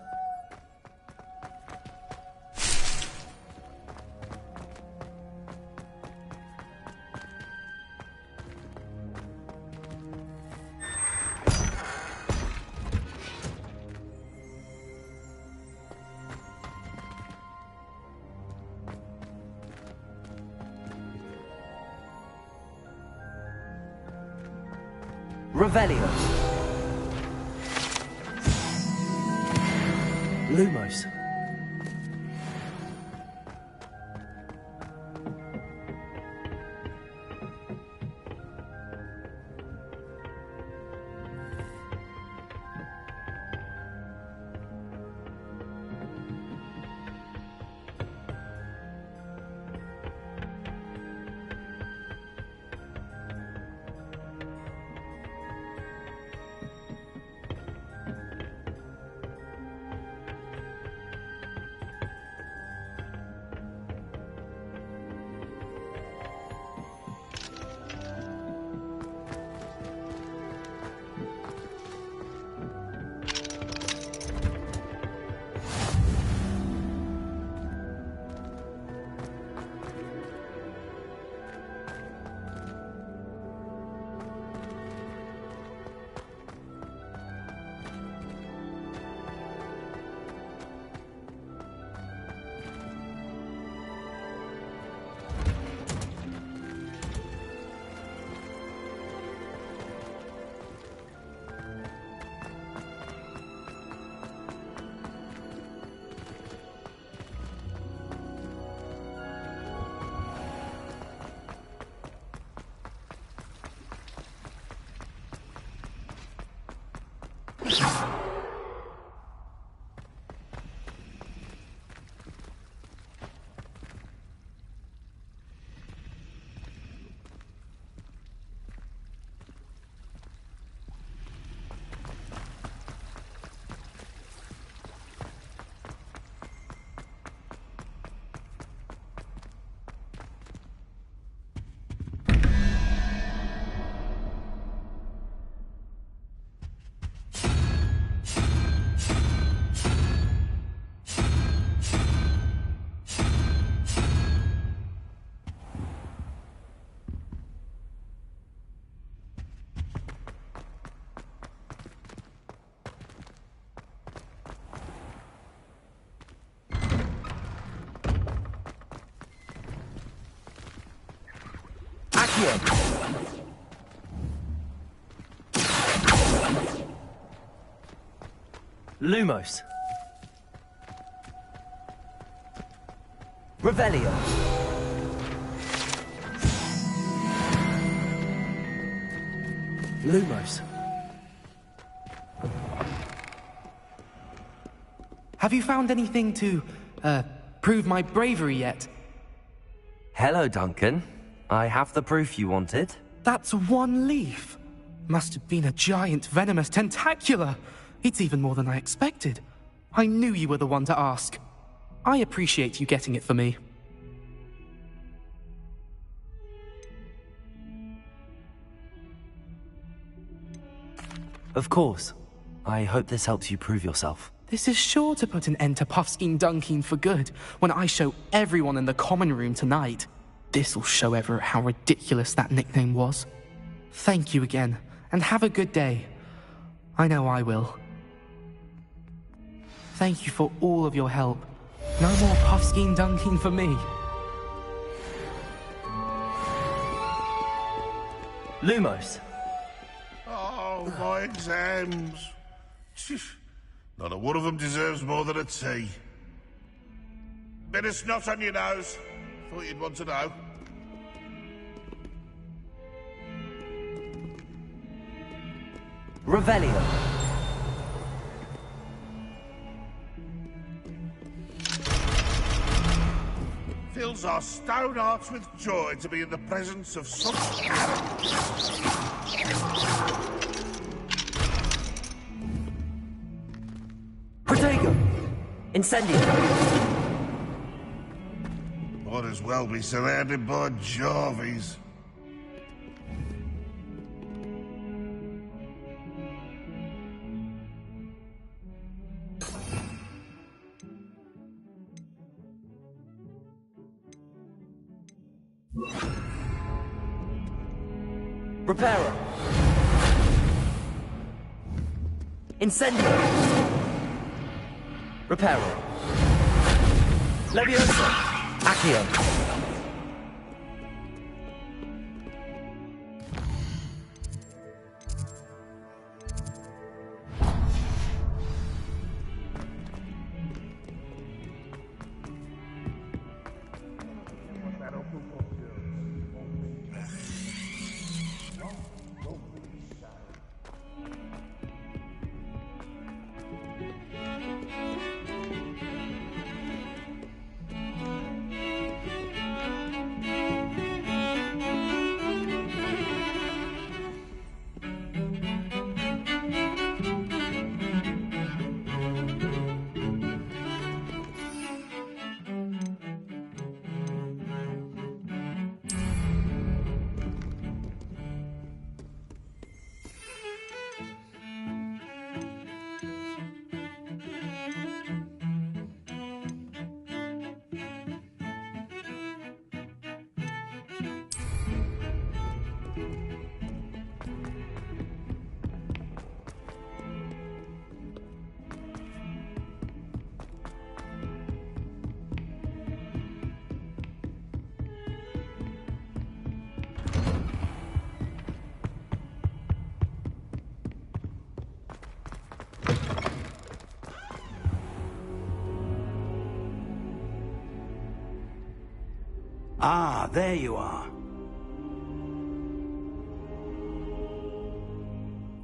Revelio. Lumos. Lumos. Revelio. Lumos. Have you found anything to, prove my bravery yet? Hello, Duncan. I have the proof you wanted. That's one leaf. Must have been a giant venomous tentacula. It's even more than I expected. I knew you were the one to ask. I appreciate you getting it for me. Of course. I hope this helps you prove yourself. This is sure to put an end to Puffskein Dunkeen for good when I show everyone in the common room tonight. This'll show Everett how ridiculous that nickname was. Thank you again, and have a good day. I know I will. Thank you for all of your help. No more puffskein dunking for me. Lumos. Oh, my exams. Not a one of them deserves more than a tea. Bit of snot on your nose. Thought you'd want to know. Revelio. Fills our stone hearts with joy to be in the presence of such Protego. Incendio. Might as well be surrounded by Jarvies. Reparo. Incendio. Reparo. Leviosa. Accio. Ah, there you are.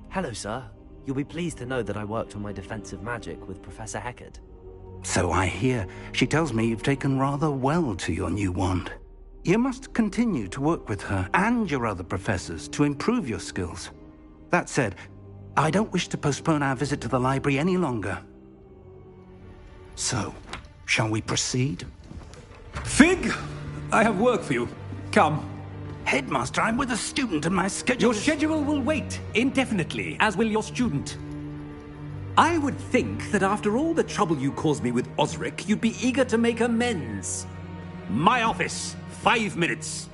Hello, sir. You'll be pleased to know that I worked on my defensive magic with Professor Heckard. So I hear. She tells me you've taken rather well to your new wand. You must continue to work with her and your other professors to improve your skills. That said, I don't wish to postpone our visit to the library any longer. So, shall we proceed? Fig! I have work for you. Come. Headmaster, I'm with a student and my schedule... Your schedule will wait indefinitely, as will your student. I would think that after all the trouble you caused me with Osric, you'd be eager to make amends. My office, 5 minutes.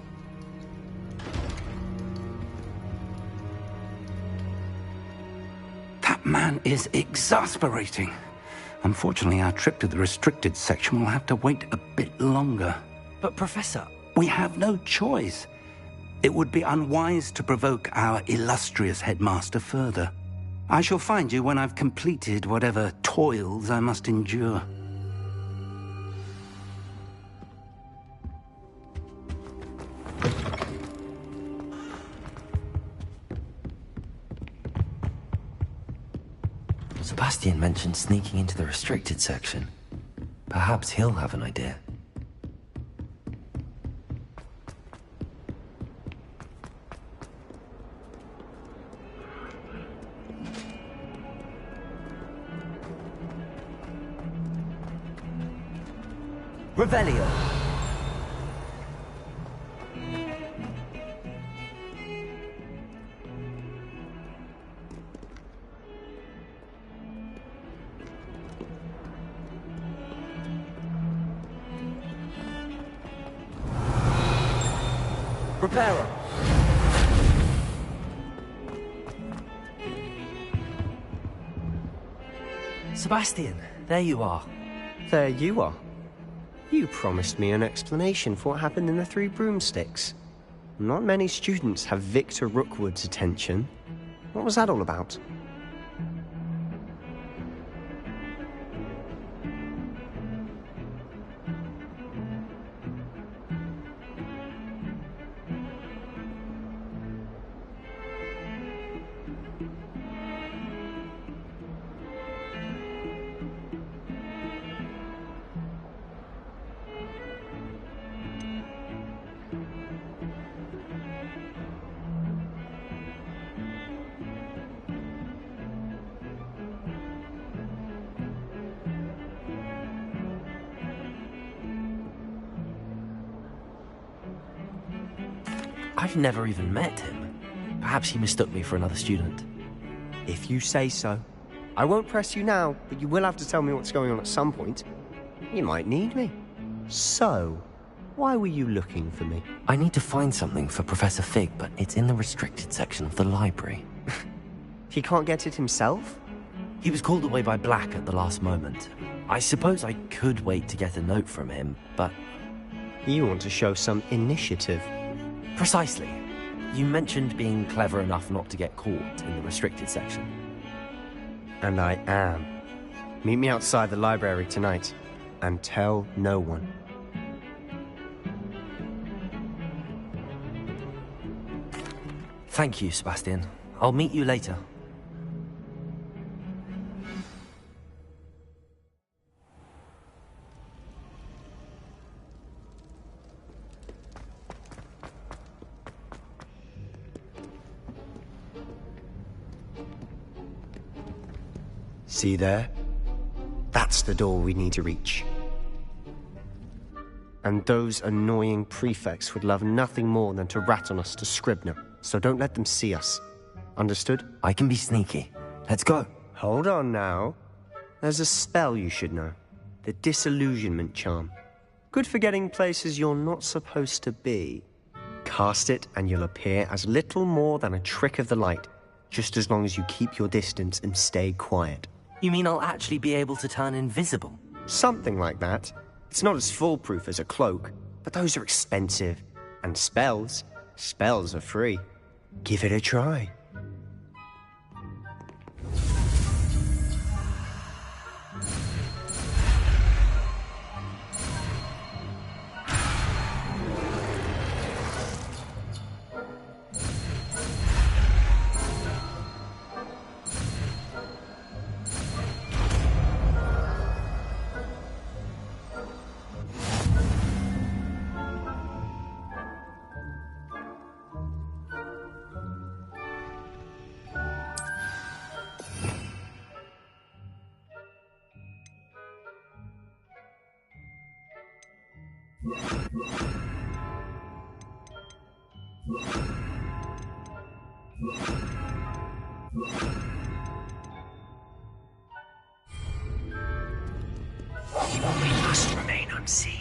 That man is exasperating. Unfortunately, our trip to the restricted section will have to wait a bit longer. But, Professor... We have no choice. It would be unwise to provoke our illustrious headmaster further. I shall find you when I've completed whatever toils I must endure. Sebastian mentioned sneaking into the restricted section. Perhaps he'll have an idea. Revelio. Prepare her. Sebastian, there you are. There you are. You promised me an explanation for what happened in the Three Broomsticks. Not many students have Victor Rookwood's attention. What was that all about? I've never even met him. Perhaps he mistook me for another student. If you say so. I won't press you now, but you will have to tell me what's going on at some point. You might need me. So, why were you looking for me? I need to find something for Professor Fig, but it's in the restricted section of the library. He can't get it himself? He was called away by Black at the last moment. I suppose I could wait to get a note from him, but... You want to show some initiative. Precisely. You mentioned being clever enough not to get caught in the restricted section. And I am. Meet me outside the library tonight, and tell no one. Thank you, Sebastian. I'll meet you later. See there? That's the door we need to reach. And those annoying prefects would love nothing more than to rat on us to Scribner, so don't let them see us. Understood? I can be sneaky. Let's go. Hold on now. There's a spell you should know. The Disillusionment Charm. Good for getting places you're not supposed to be. Cast it and you'll appear as little more than a trick of the light, just as long as you keep your distance and stay quiet. You mean I'll actually be able to turn invisible? Something like that. It's not as foolproof as a cloak, but those are expensive. And spells are free. Give it a try. We must remain unseen.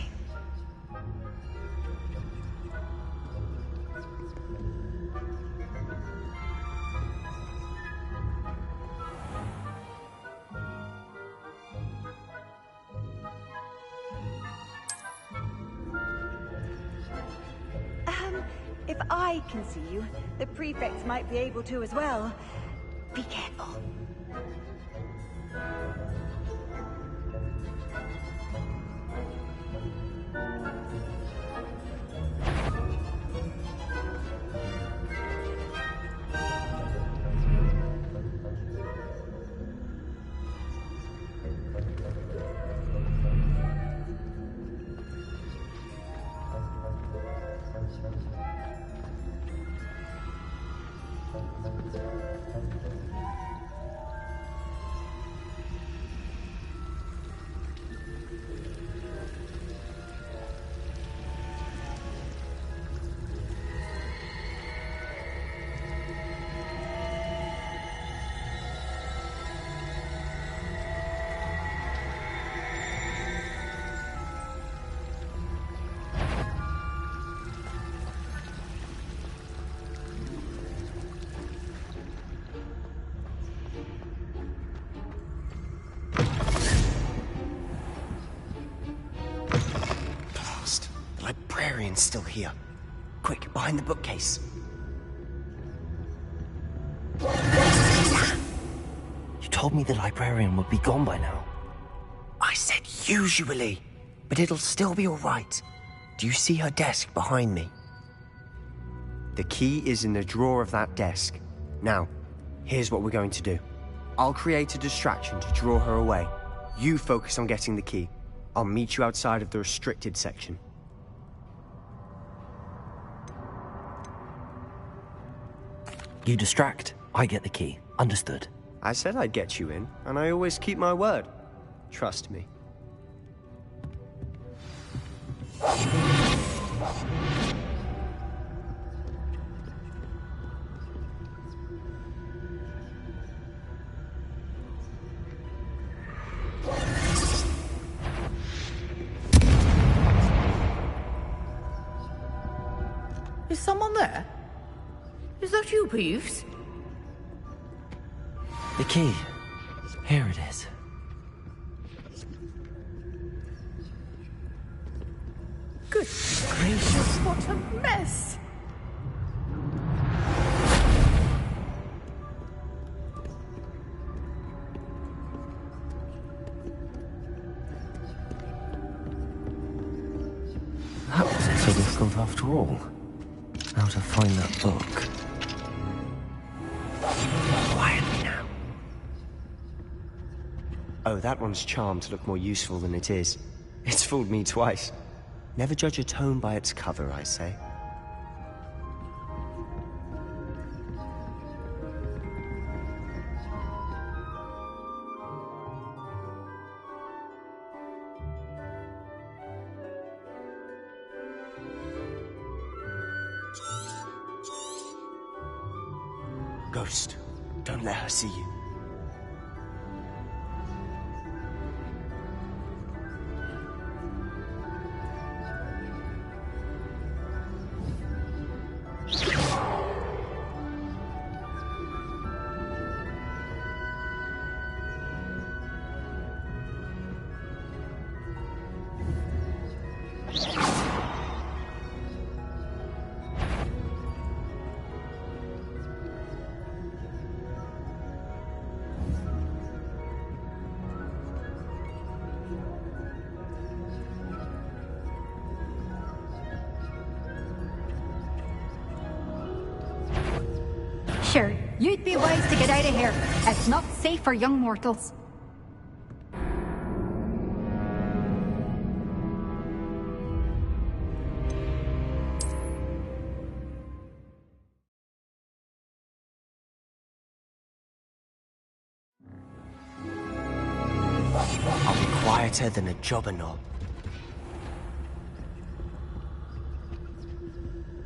If I can see you, the prefects might be able to as well. Be careful. It's still here. Quick, behind the bookcase. You told me the librarian would be gone by now. I said usually, but it'll still be all right. Do you see her desk behind me? The key is in the drawer of that desk. Now, here's what we're going to do. I'll create a distraction to draw her away. You focus on getting the key. I'll meet you outside of the restricted section. You distract, I get the key. Understood. I said I'd get you in, and I always keep my word. Trust me. Is someone there? Is that you, Peeves? The key. Here it is. Good gracious, what a mess! That wasn't so difficult after all. How to find that book. Quietly now. Oh, that one's charmed to look more useful than it is. It's fooled me twice. Never judge a tome by its cover, I say. Ghost, don't let her see you. Sure, you'd be wise to get out of here. It's not safe for young mortals. I'll be quieter than a jobber knob.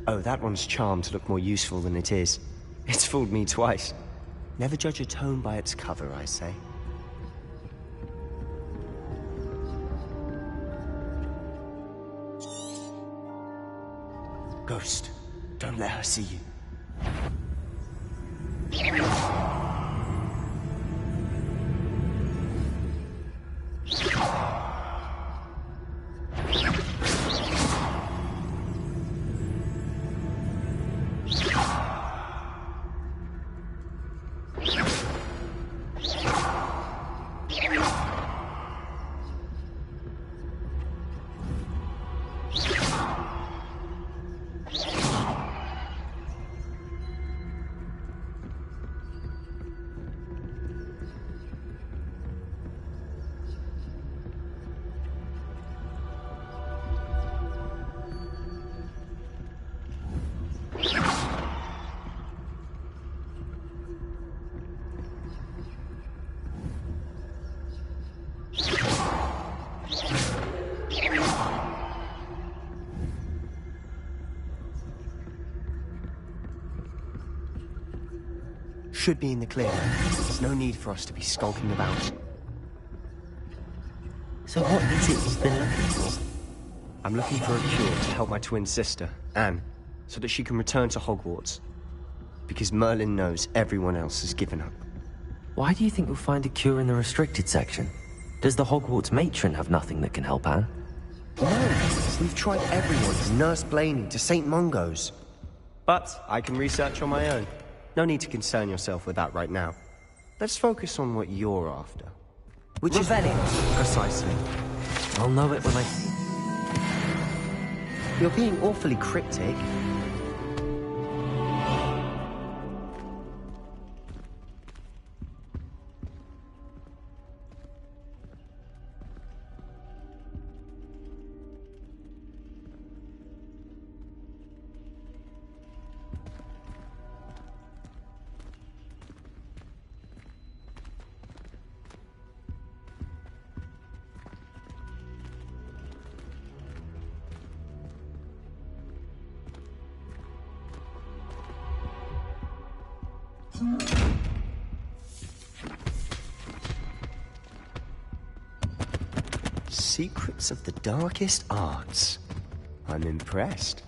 Oh, that one's charmed to look more useful than it is. It's fooled me twice. Never judge a tome by its cover, I say. Ghost, don't let her see you. Should be in the clear. There's no need for us to be skulking about. So what is it you've been looking for? I'm looking for a cure to help my twin sister, Anne, so that she can return to Hogwarts. Because Merlin knows everyone else has given up. Why do you think we'll find a cure in the restricted section? Does the Hogwarts matron have nothing that can help Anne? No, We've tried everyone from Nurse Blaney to St. Mungo's. But I can research on my own. No need to concern yourself with that right now. Let's focus on what you're after. Which Rebellion. Precisely. I'll know it when I see it. You're being awfully cryptic. Secrets of the darkest arts. I'm impressed.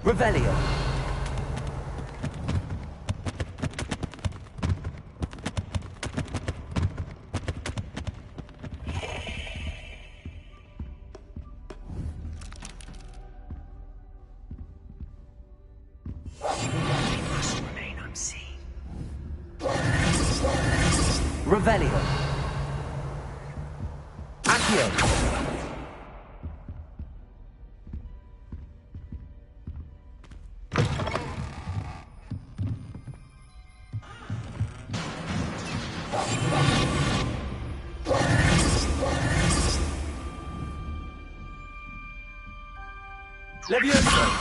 Revelio. Revelio. Accio. Levioso.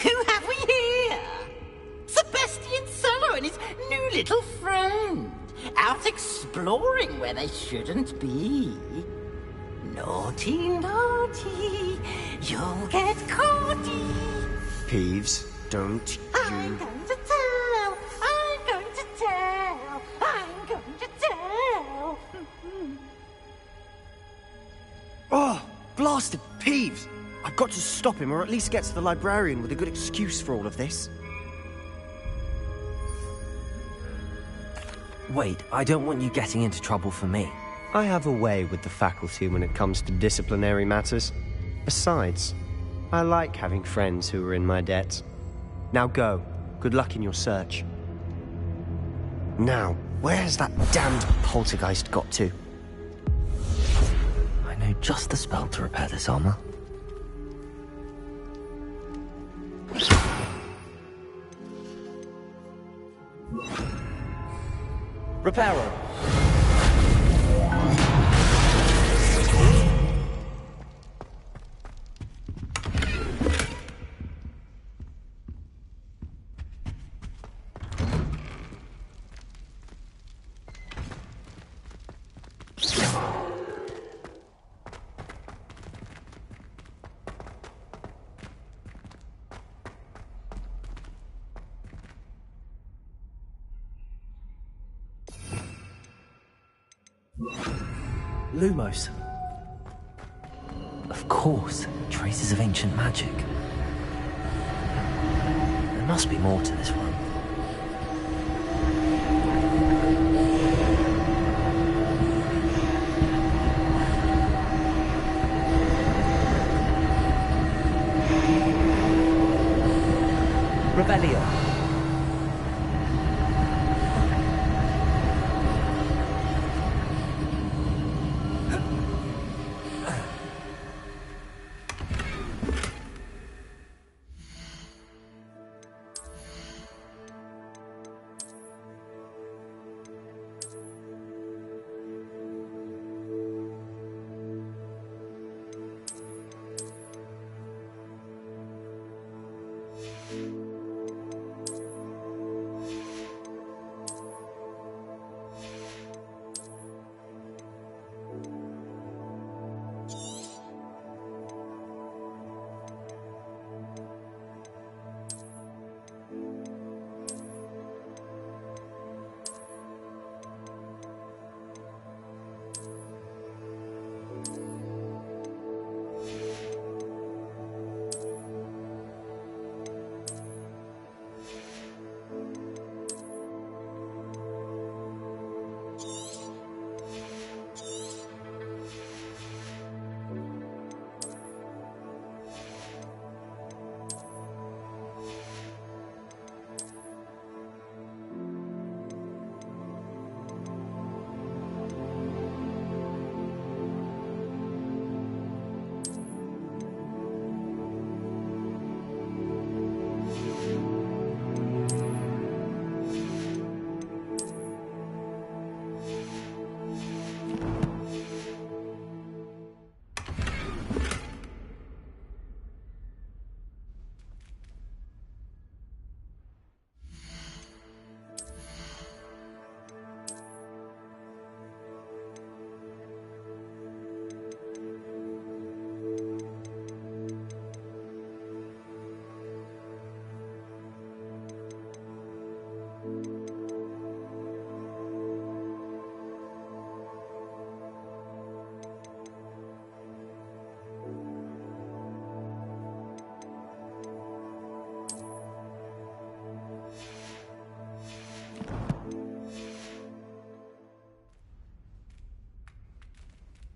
Who have we here? Sebastian Solo and his new little friend. Out exploring where they shouldn't be. Naughty, naughty, you'll get caughty. Peeves, don't I'm you... going to tell, I'm going to tell, I'm going to tell. Oh, blasted Peeves! I've got to stop him, or at least get to the librarian with a good excuse for all of this. Wait, I don't want you getting into trouble for me. I have a way with the faculty when it comes to disciplinary matters. Besides, I like having friends who are in my debt. Now go. Good luck in your search. Now, where has that damned poltergeist got to? I know just the spell to repair this armor. Reparo. Lumos. Of course, traces of ancient magic. There must be more to this one. Revelio.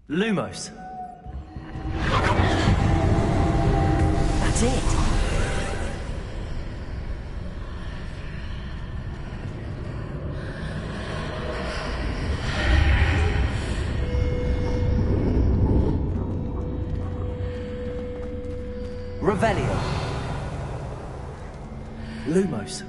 Lumos. That's it. Revelio. Lumos.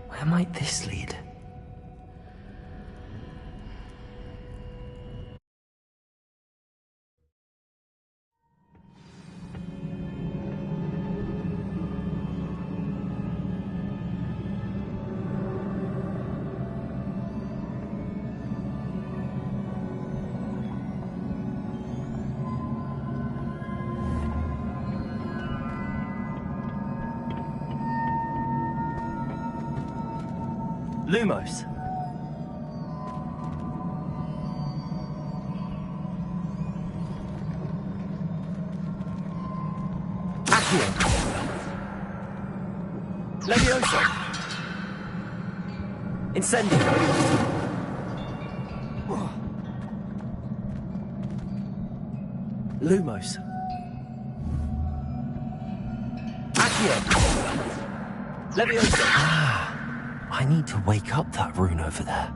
Where might this lead? Lumos. Accio. Levioso. Incendio. Lumos. Accio. Levioso. I need to wake up that rune over there.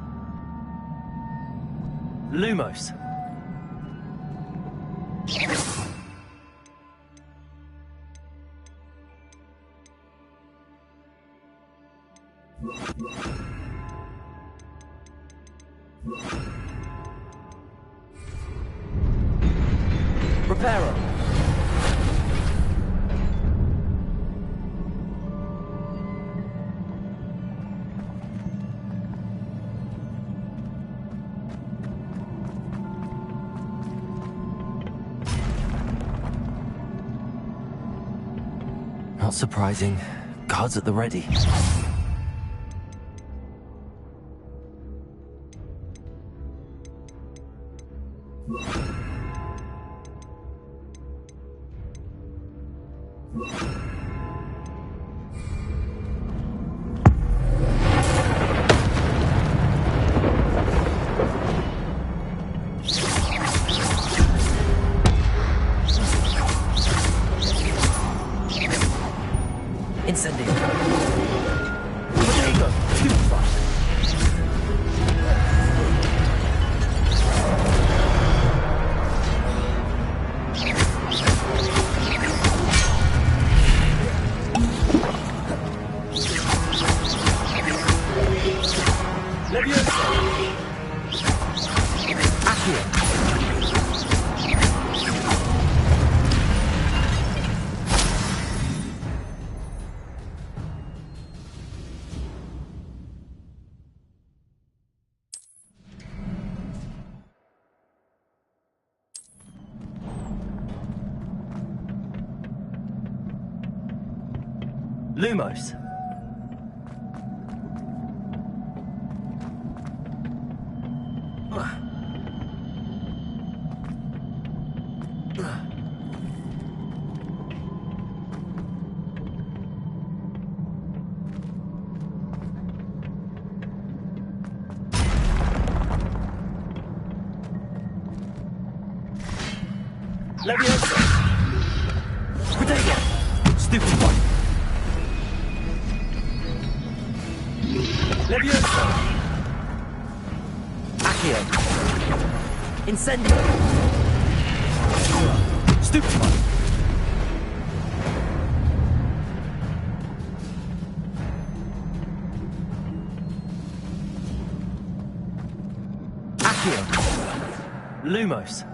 Lumos. Reparo. Not surprising. Guards at the ready. Incendio. Bodega. Stupefy. Levioso. Accio. Lumos. Levioso. Bodega. Stupefy. Levioso. Accio. Incendio. Stupefy. Accio. Lumos.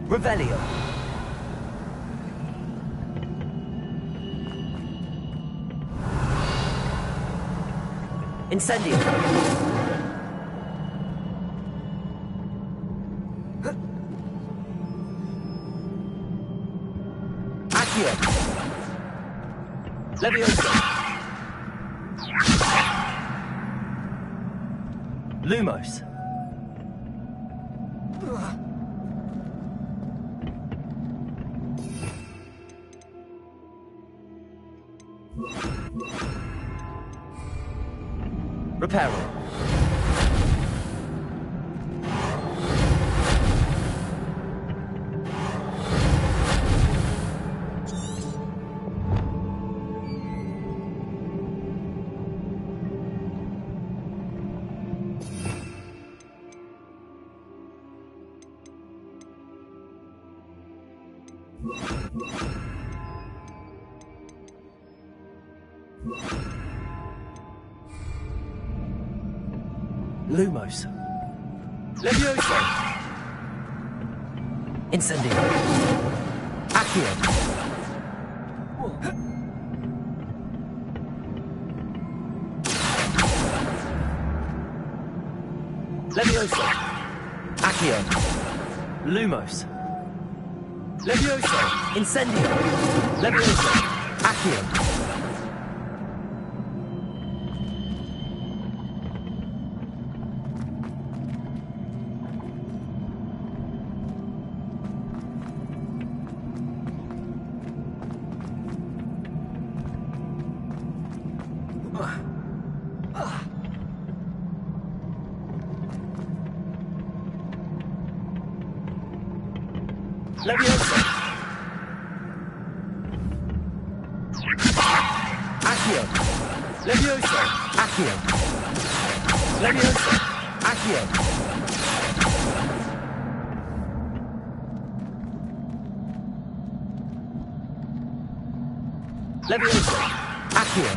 Revelio. Incendio. Leviosa! Lumos! Reparo! Lumos. Leviosa! Incendio. Accio. Leviosa. Accio. Lumos. Leviosa. Incendio. Leviosa. Accio. Leviosa! Accio! Leviosa! Accio! Leviosa! Accio! Leviosa! Accio!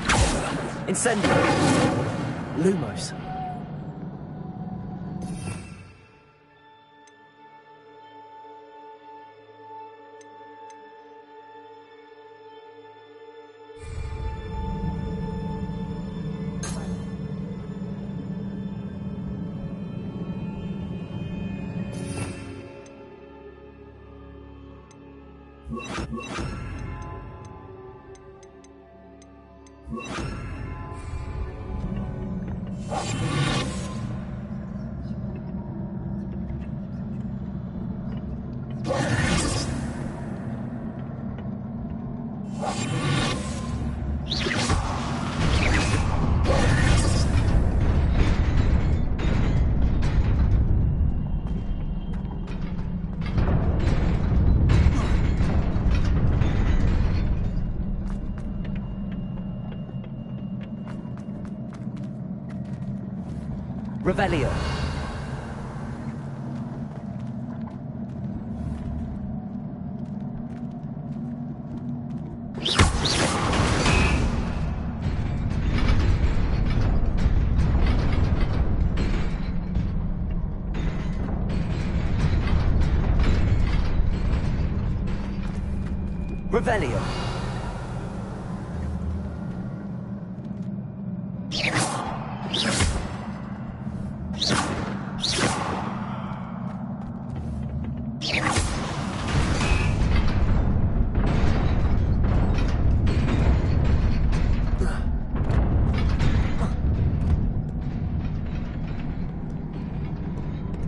Incendio! Lumos! Revelio. Revelio.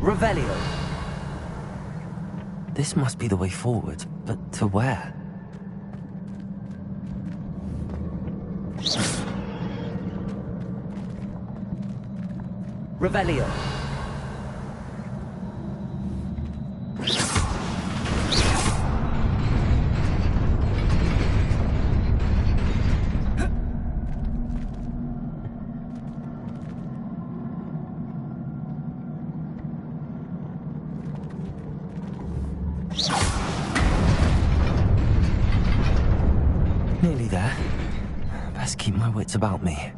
Revelio. This must be the way forward, but to where? Revelio. Nearly there. Best keep my wits about me.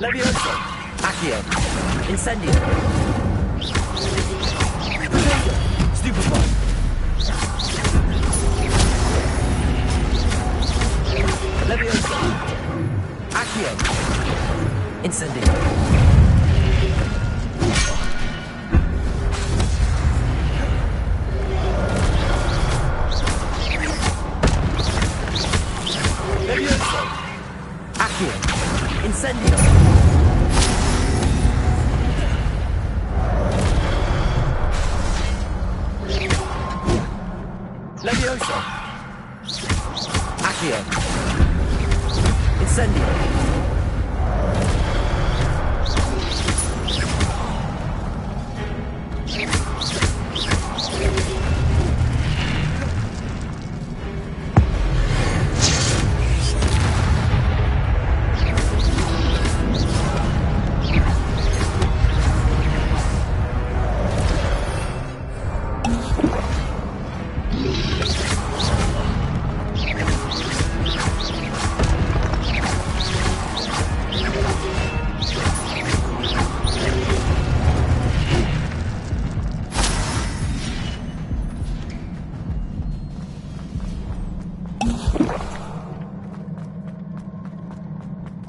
Levioso! Accio! Incendio! Stupefy! Levioso! Accio! Incendio! Levioso! Accio! Incendio! Levioso! Accio! Incendio!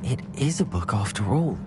It is a book after all.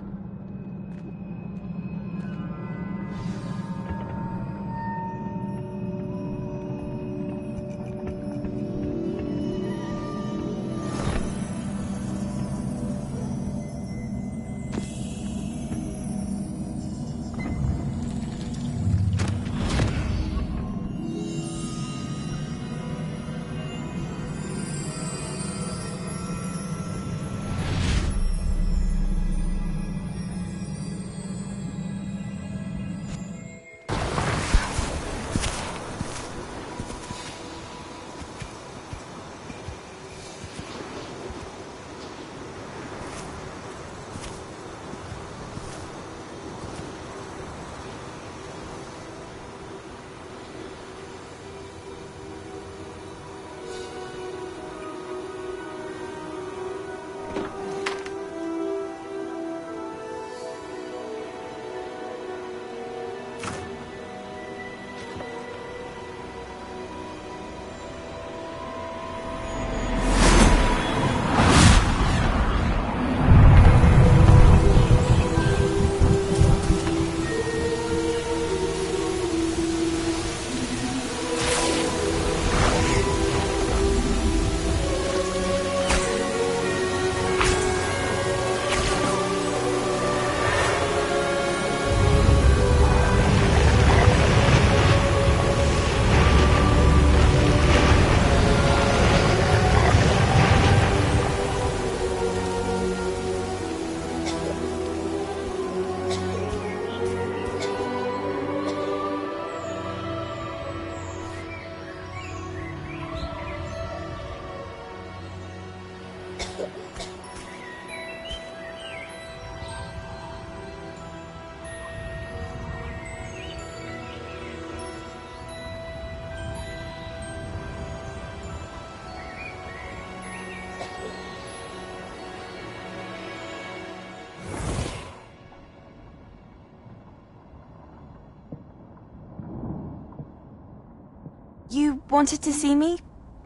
You wanted to see me?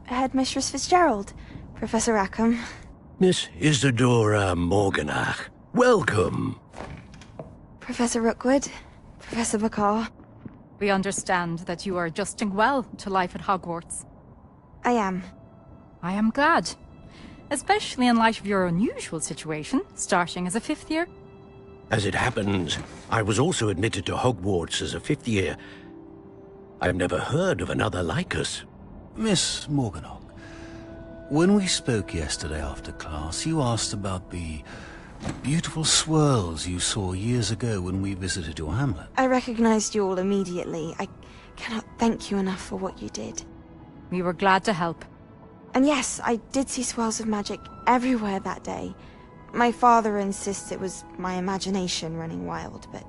Headmistress Fitzgerald, Professor Rackham. Miss Isadora Morganach, welcome. Professor Rookwood, Professor Bakar. We understand that you are adjusting well to life at Hogwarts. I am. I am glad. Especially in light of your unusual situation, starting as a 5th year. As it happens, I was also admitted to Hogwarts as a 5th year. I've never heard of another like us. Miss Morganach, when we spoke yesterday after class, you asked about the beautiful swirls you saw years ago when we visited your hamlet. I recognized you all immediately. I cannot thank you enough for what you did. We were glad to help. And yes, I did see swirls of magic everywhere that day. My father insists it was my imagination running wild, but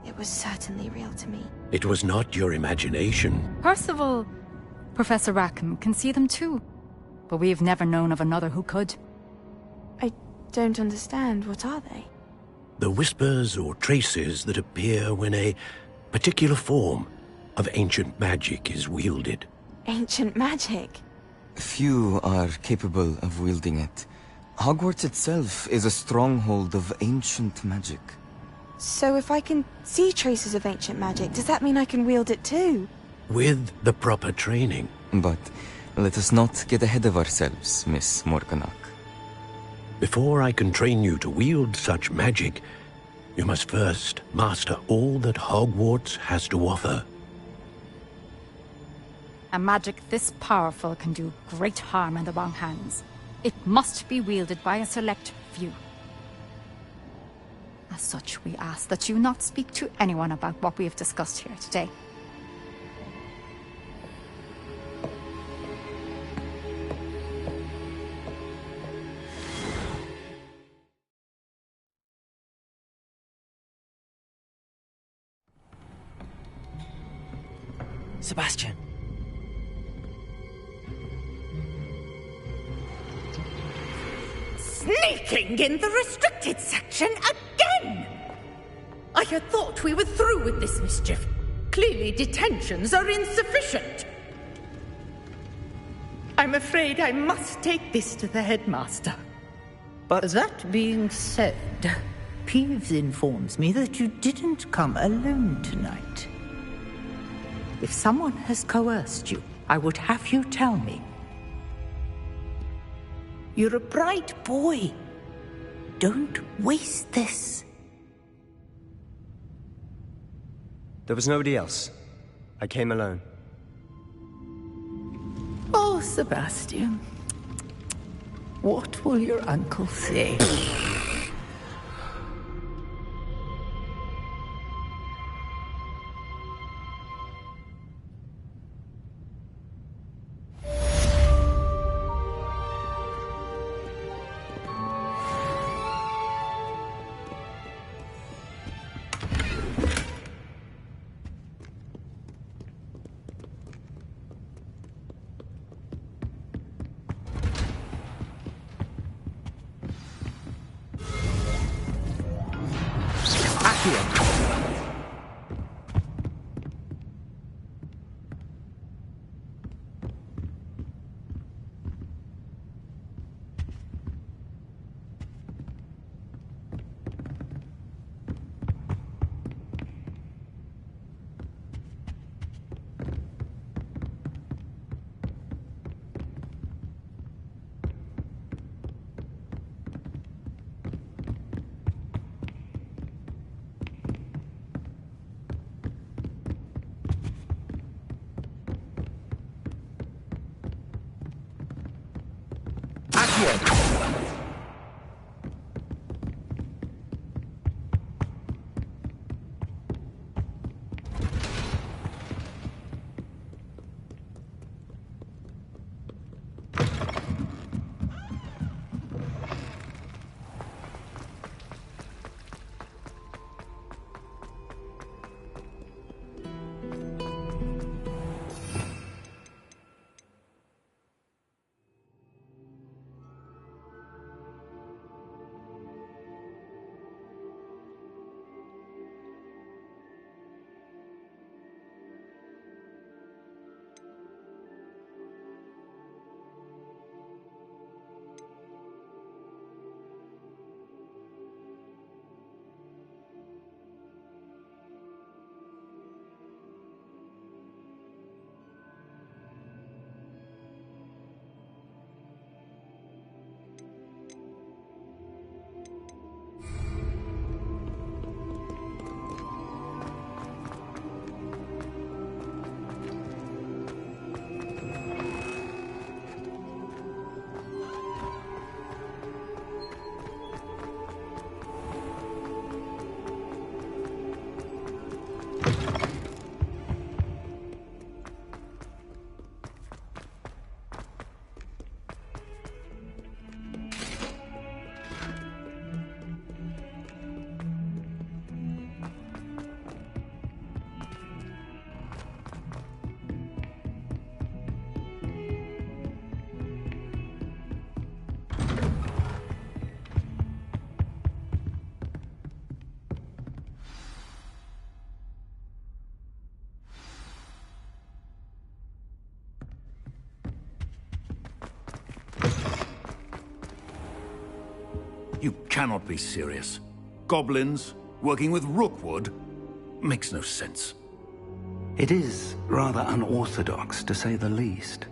it was certainly real to me. It was not your imagination. Percival, Professor Rackham can see them too. But we've never known of another who could. I don't understand. What are they? The whispers or traces that appear when a particular form of ancient magic is wielded. Ancient magic? Few are capable of wielding it. Hogwarts itself is a stronghold of ancient magic. So if I can see traces of ancient magic, does that mean I can wield it too? With the proper training. But let us not get ahead of ourselves, Miss Morganach. Before I can train you to wield such magic, you must first master all that Hogwarts has to offer. A magic this powerful can do great harm in the wrong hands. It must be wielded by a select few. As such, we ask that you not speak to anyone about what we have discussed here today. Sebastian. Sneaking in the restricted section again! I had thought we were through with this mischief. Clearly detentions are insufficient. I'm afraid I must take this to the headmaster. But that being said, Peeves informs me that you didn't come alone tonight. If someone has coerced you, I would have you tell me. You're a bright boy. Don't waste this. There was nobody else. I came alone. Oh, Sebastian. What will your uncle say? You cannot be serious. Goblins working with Rookwood makes no sense. It is rather unorthodox, to say the least.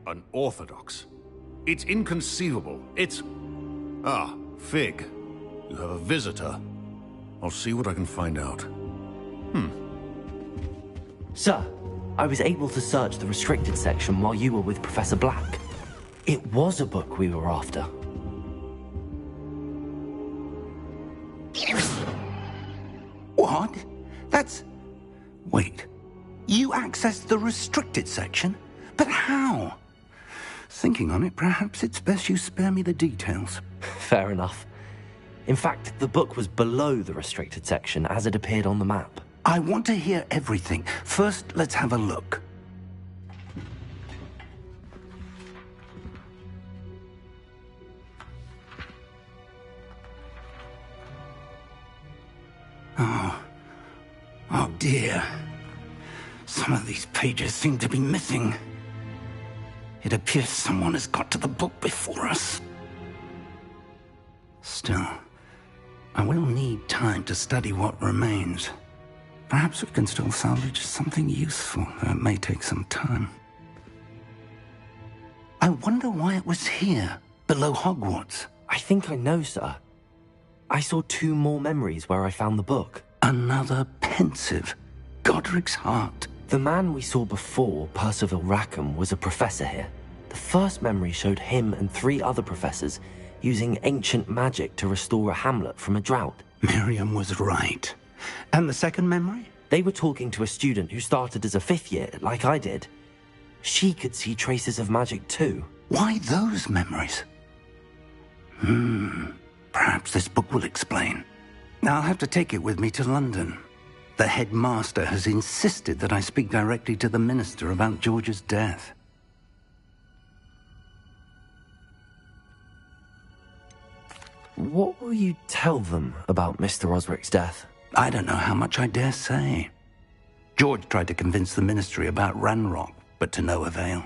Unorthodox? It's inconceivable. It's... Ah, Fig. You have a visitor. I'll see what I can find out. Sir, I was able to search the restricted section while you were with Professor Black. It was a book we were after. What? That's... Wait. You accessed the restricted section? But how? Thinking on it, perhaps it's best you spare me the details. Fair enough. In fact, the book was below the restricted section as it appeared on the map. I want to hear everything. First, let's have a look. Oh dear. Some of these pages seem to be missing. It appears someone has got to the book before us. Still, I will need time to study what remains. Perhaps we can still salvage something useful, though it may take some time. I wonder why it was here, below Hogwarts. I think I know, sir. I saw 2 more memories where I found the book. Another pensive. Godric's heart. The man we saw before, Percival Rackham, was a professor here. The first memory showed him and 3 other professors using ancient magic to restore a hamlet from a drought. Miriam was right. And the second memory? They were talking to a student who started as a 5th year, like I did. She could see traces of magic too. Why those memories? Perhaps this book will explain. I'll have to take it with me to London. The headmaster has insisted that I speak directly to the minister about George's death. What will you tell them about Mr. Osric's death? I don't know how much I dare say. George tried to convince the ministry about Ranrock, but to no avail.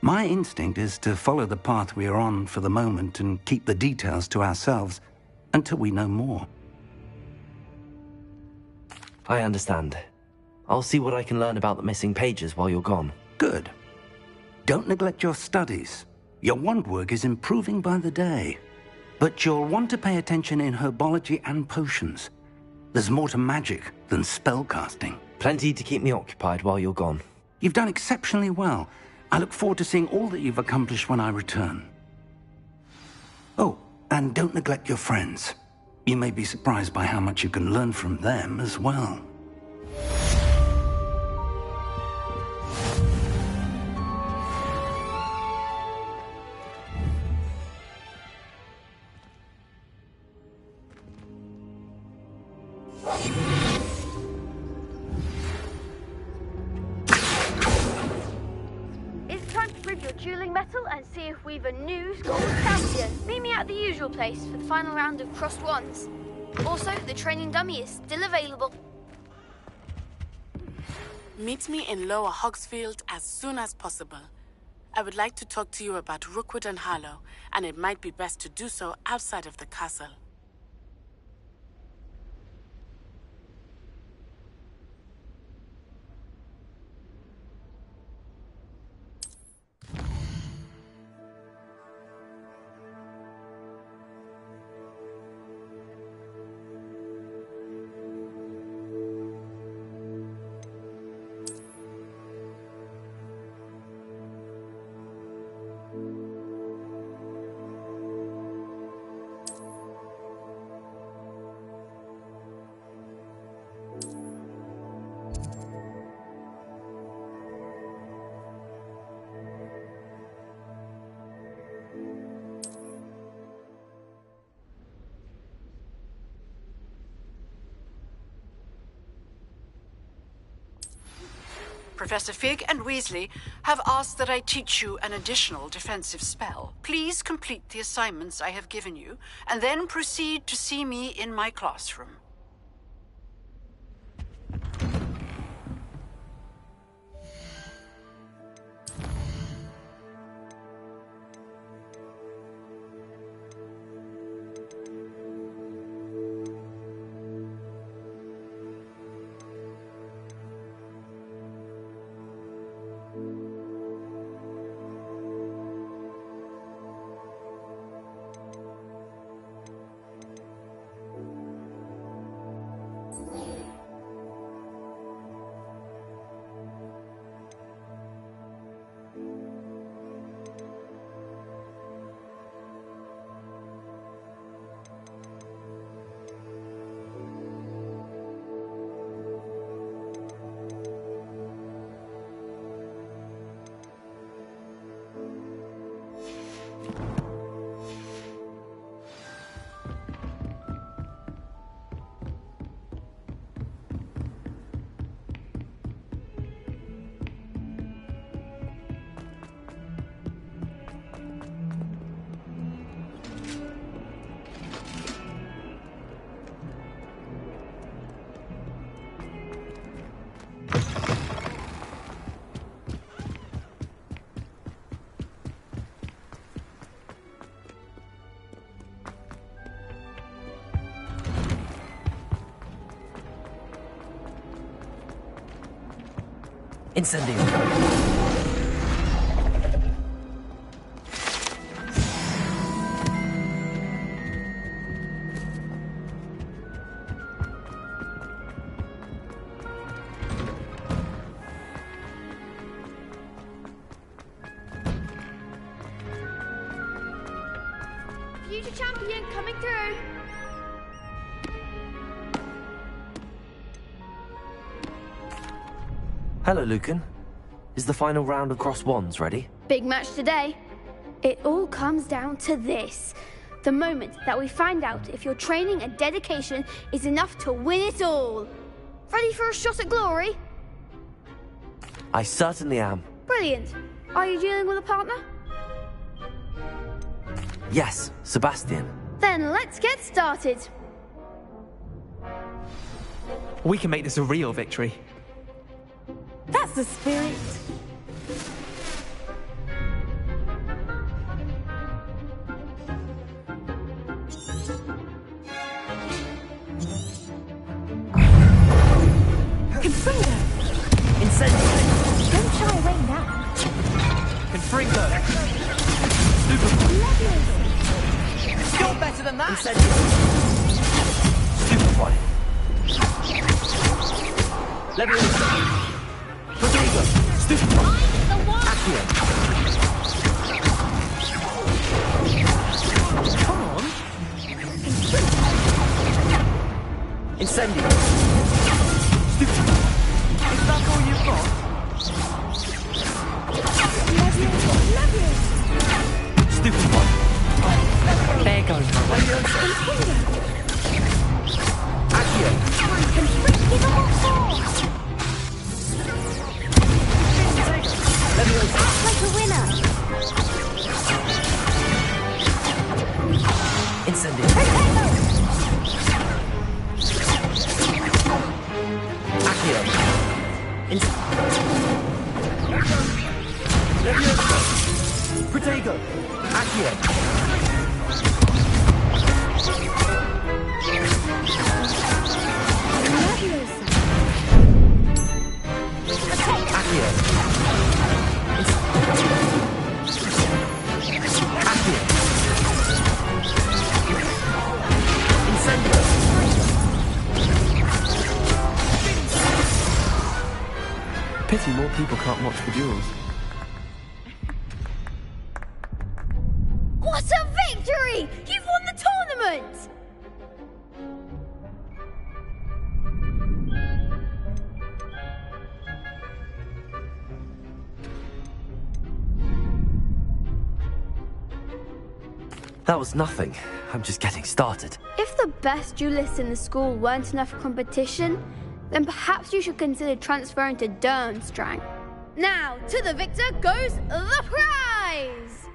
My instinct is to follow the path we are on for the moment and keep the details to ourselves until we know more. I understand. I'll see what I can learn about the missing pages while you're gone. Good. Don't neglect your studies. Your wand work is improving by the day. But you'll want to pay attention in herbology and potions. There's more to magic than spellcasting. Plenty to keep me occupied while you're gone. You've done exceptionally well. I look forward to seeing all that you've accomplished when I return. Oh, and don't neglect your friends. You may be surprised by how much you can learn from them as well. It's time to prove your dueling mettle and see if we've a new school champion. Meet me at the usual place for the final round of crossed wands. Also, the training dummy is still available. Meet me in Lower Hogsfield as soon as possible. I would like to talk to you about Rookwood and Harlow, and it might be best to do so outside of the castle. Professor Fig and Weasley have asked that I teach you an additional defensive spell. Please complete the assignments I have given you, and then proceed to see me in my classroom. Incendio. Future champion coming through. Hello, Lucan. Is the final round of Cross Wands ready? Big match today. It all comes down to this. The moment that we find out if your training and dedication is enough to win it all. Ready for a shot at glory? I certainly am. Brilliant. Are you dealing with a partner? Yes, Sebastian. Then let's get started. We can make this a real victory. That's the spirit. Confringo! Incendio! Don't shy away now. Confringo! You're better than that! Incendio! Stupefy! Leviosa! Protego! Stupefy! Accio! Come on! Incendio! Stupefy! Is that all you've got? Stupefy! There goes my way. Accio! Leviosa! Like a winner. Incendio! Accio! Leviosa! Protego! Accio! Accio! Incendio! Pity more people can't watch the duels. What a victory! You've won the tournament! That was nothing. I'm just getting started. If the best duelists in the school weren't enough competition, then perhaps you should consider transferring to Durmstrang. Now, to the victor goes the prize!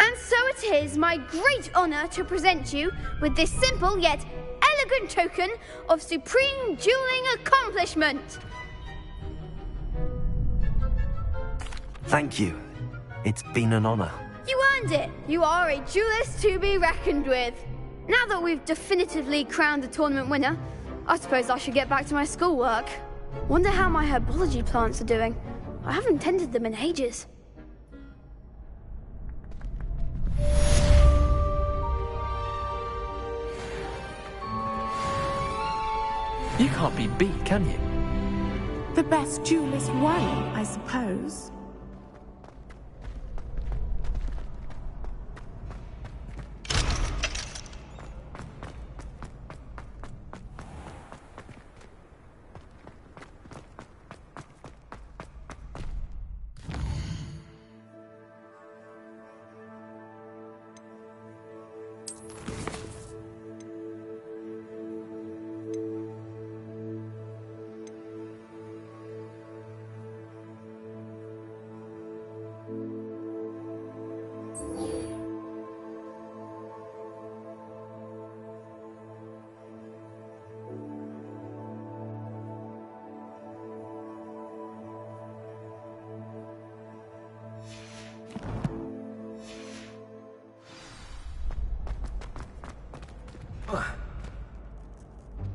And so it is my great honor to present you with this simple yet elegant token of supreme dueling accomplishment. Thank you. It's been an honor. You earned it. You are a duelist to be reckoned with. Now that we've definitively crowned the tournament winner, I suppose I should get back to my schoolwork. Wonder how my herbology plants are doing. I haven't tended them in ages. You can't be beat, can you? The best duelist won, I suppose.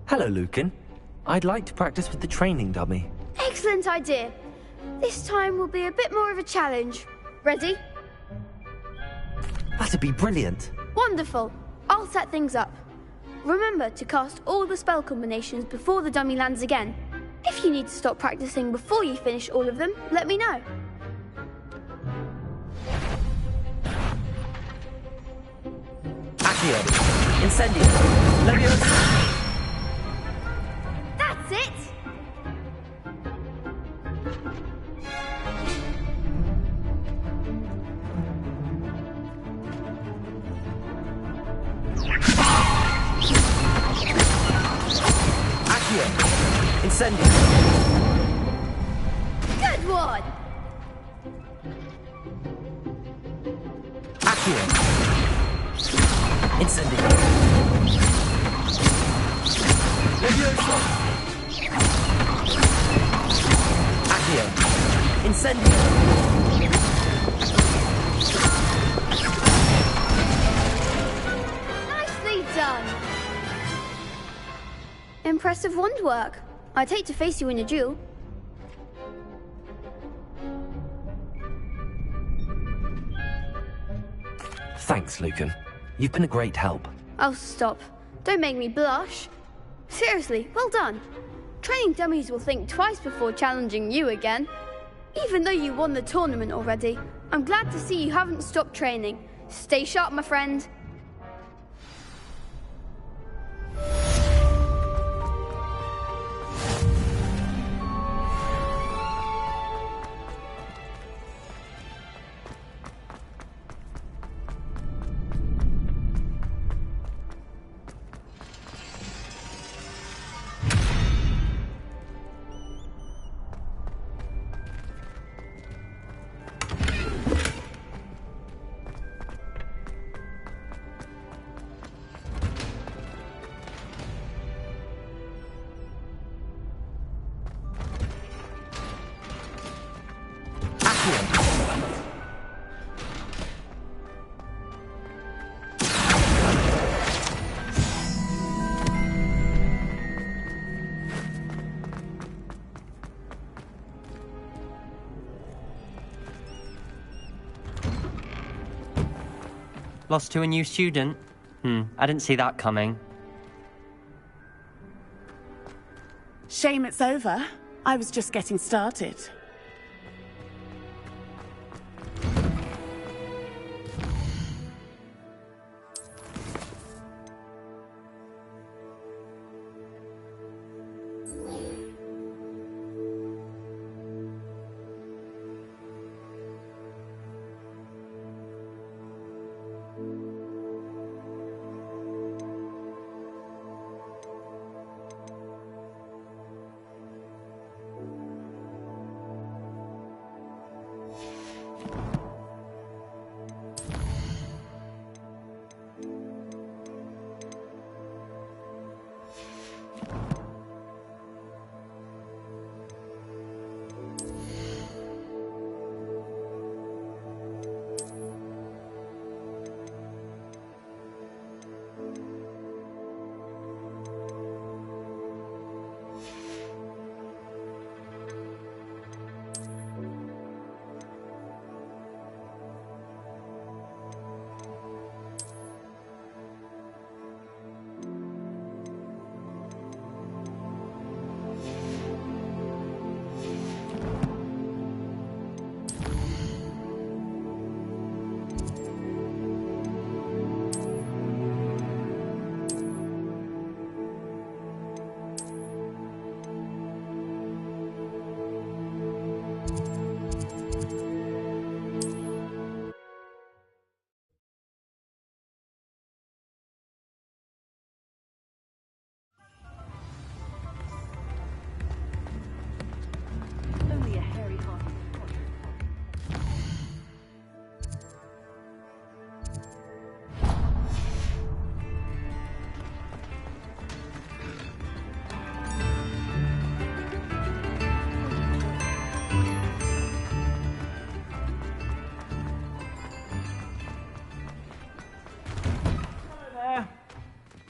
Hello, Lucan. I'd like to practice with the training dummy. Excellent idea. This time will be a bit more of a challenge. Ready? That'd be brilliant. Wonderful. I'll set things up. Remember to cast all the spell combinations before the dummy lands again. If you need to stop practicing before you finish all of them, let me know. Accio. Incendio. Leviosa. That's it! Accio. Incendio. Good one! Accio. Incendio. Leviosa. Accio. Incendio. Nicely done! Impressive wand work. I'd hate to face you in a duel. Thanks, Lucan. You've been a great help. Oh, stop. Don't make me blush. Seriously, well done. Training dummies will think twice before challenging you again. Even though you won the tournament already, I'm glad to see you haven't stopped training. Stay sharp, my friend. Lost to a new student? I didn't see that coming. Shame it's over. I was just getting started.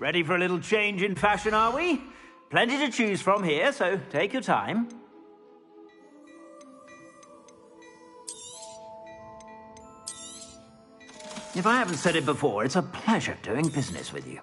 Ready for a little change in fashion, are we? Plenty to choose from here, so take your time. If I haven't said it before, it's a pleasure doing business with you.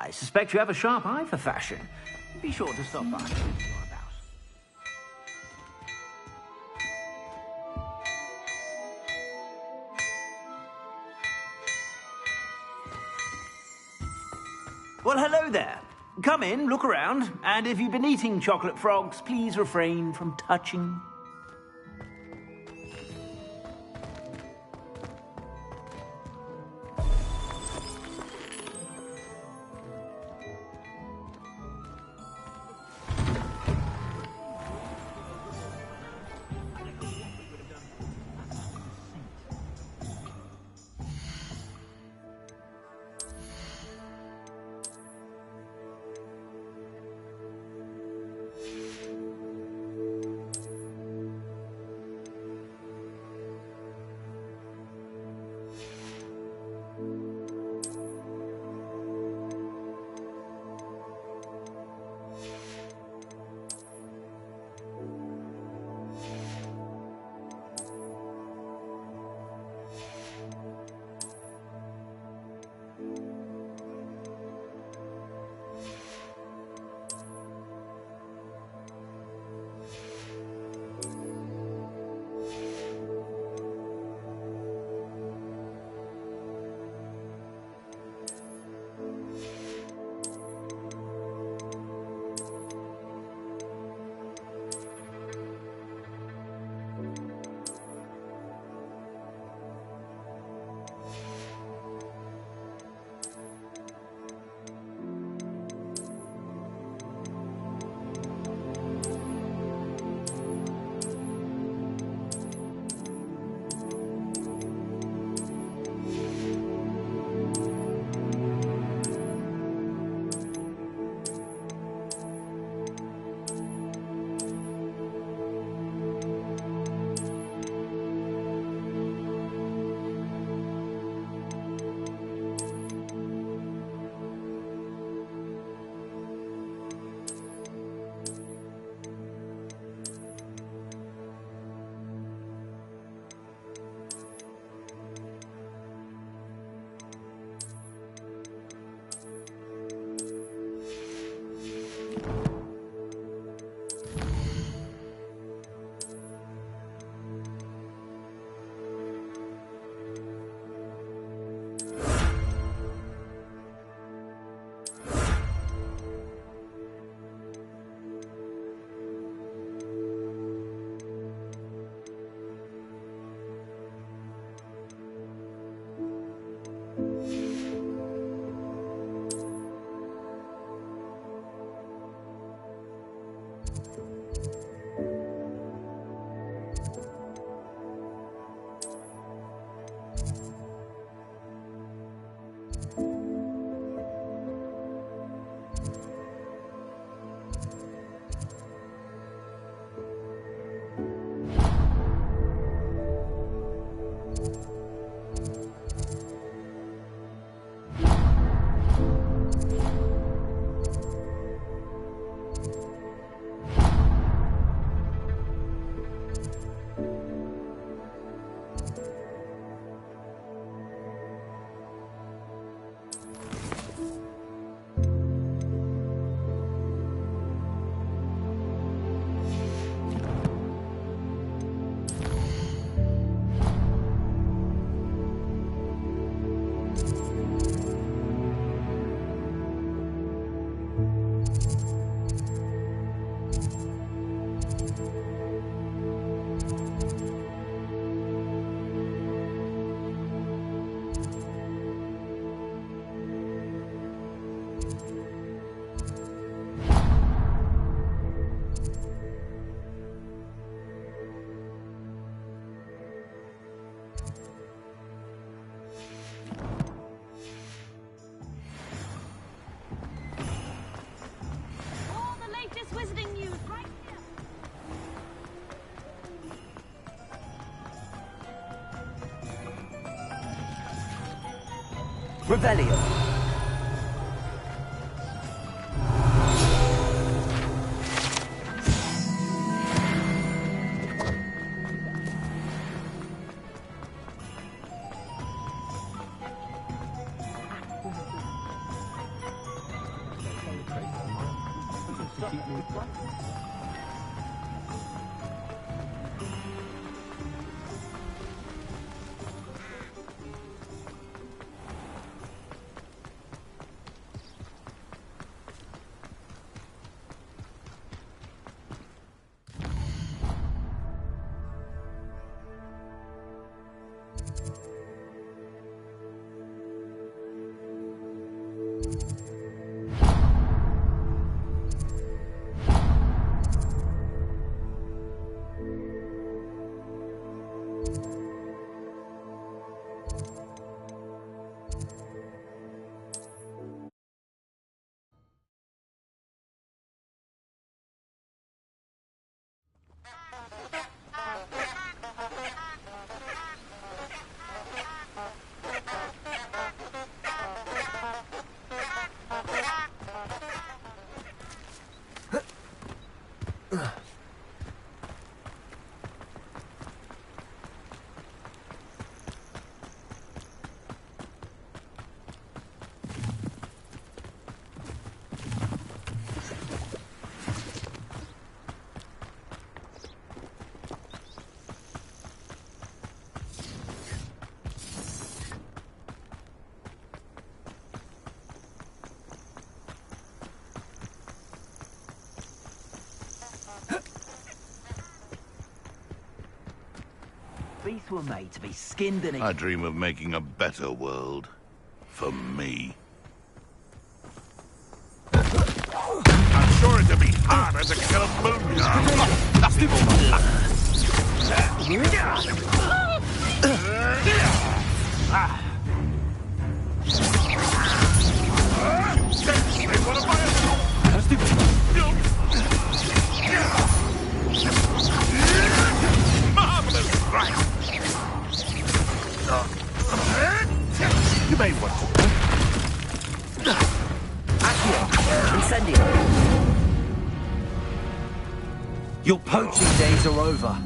I suspect you have a sharp eye for fashion. Be sure to stop by if you're about. Well, hello there. Come in, look around, and if you've been eating chocolate frogs, please refrain from touching. Revelio. Beasts were made to be skinned and eaten. I dream of making a better world. For me. I'm sure it'd be harder to kill a marvelous strike! You may want to. Incendio. Your poaching days are over.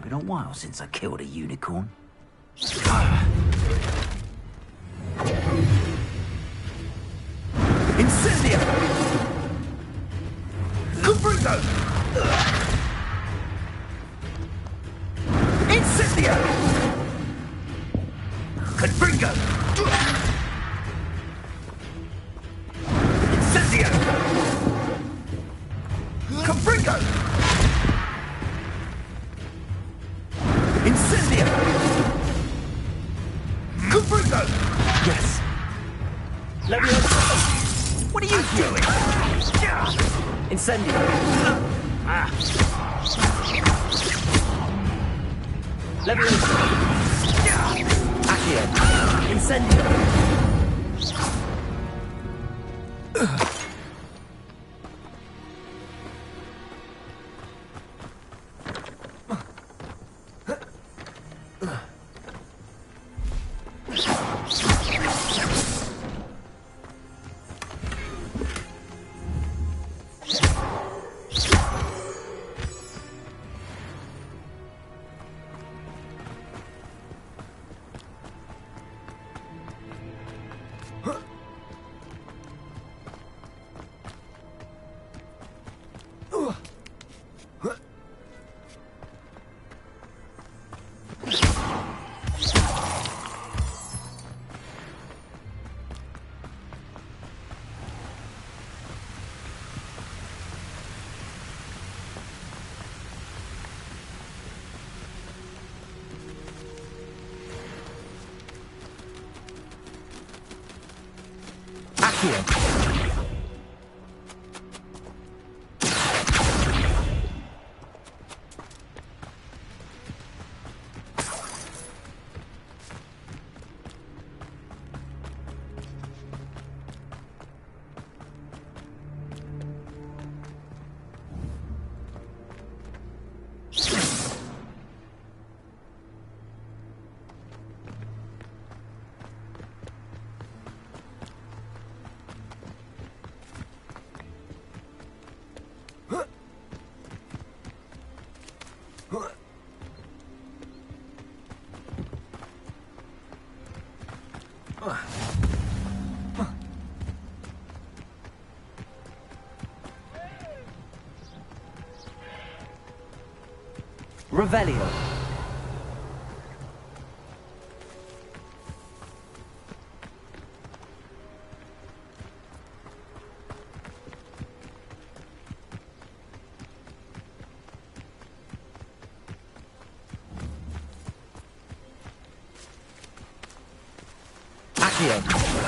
Been a while since I killed a unicorn. Incendio! Cubrido! Incendio! Confringo! Incendio! Confringo! Incendio! Confringo! Yes. Leviosa! What are you doing? Incendio! Leviosa! Accio! Incendio! Accio. Revelio. Accio.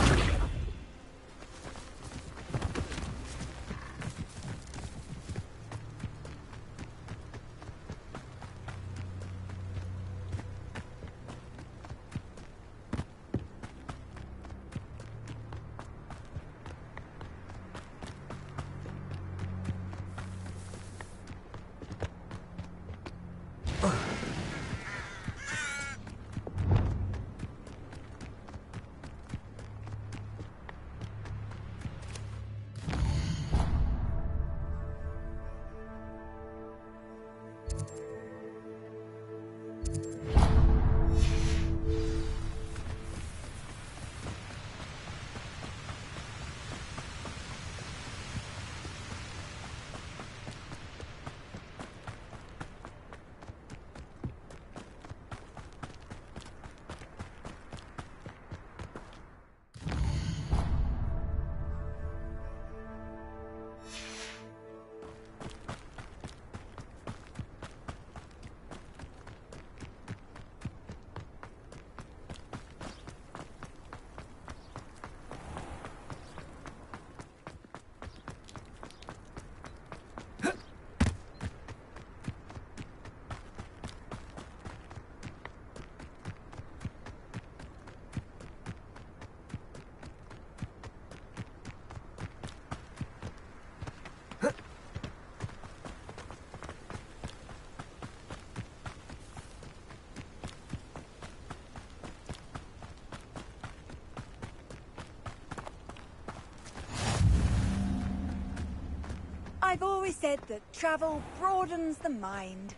I've always said that travel broadens the mind.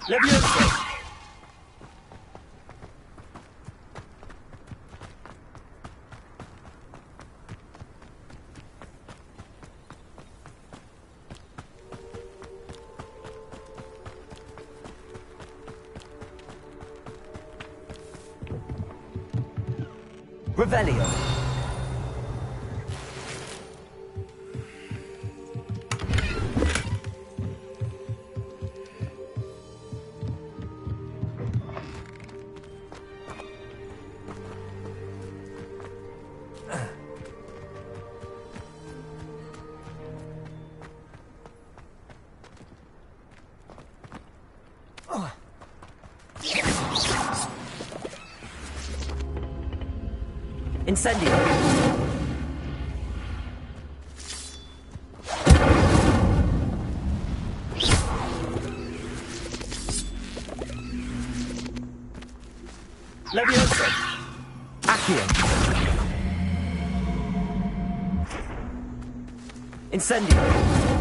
Levioso! Revelio. Incendio. Levioso! Accio! Incendio!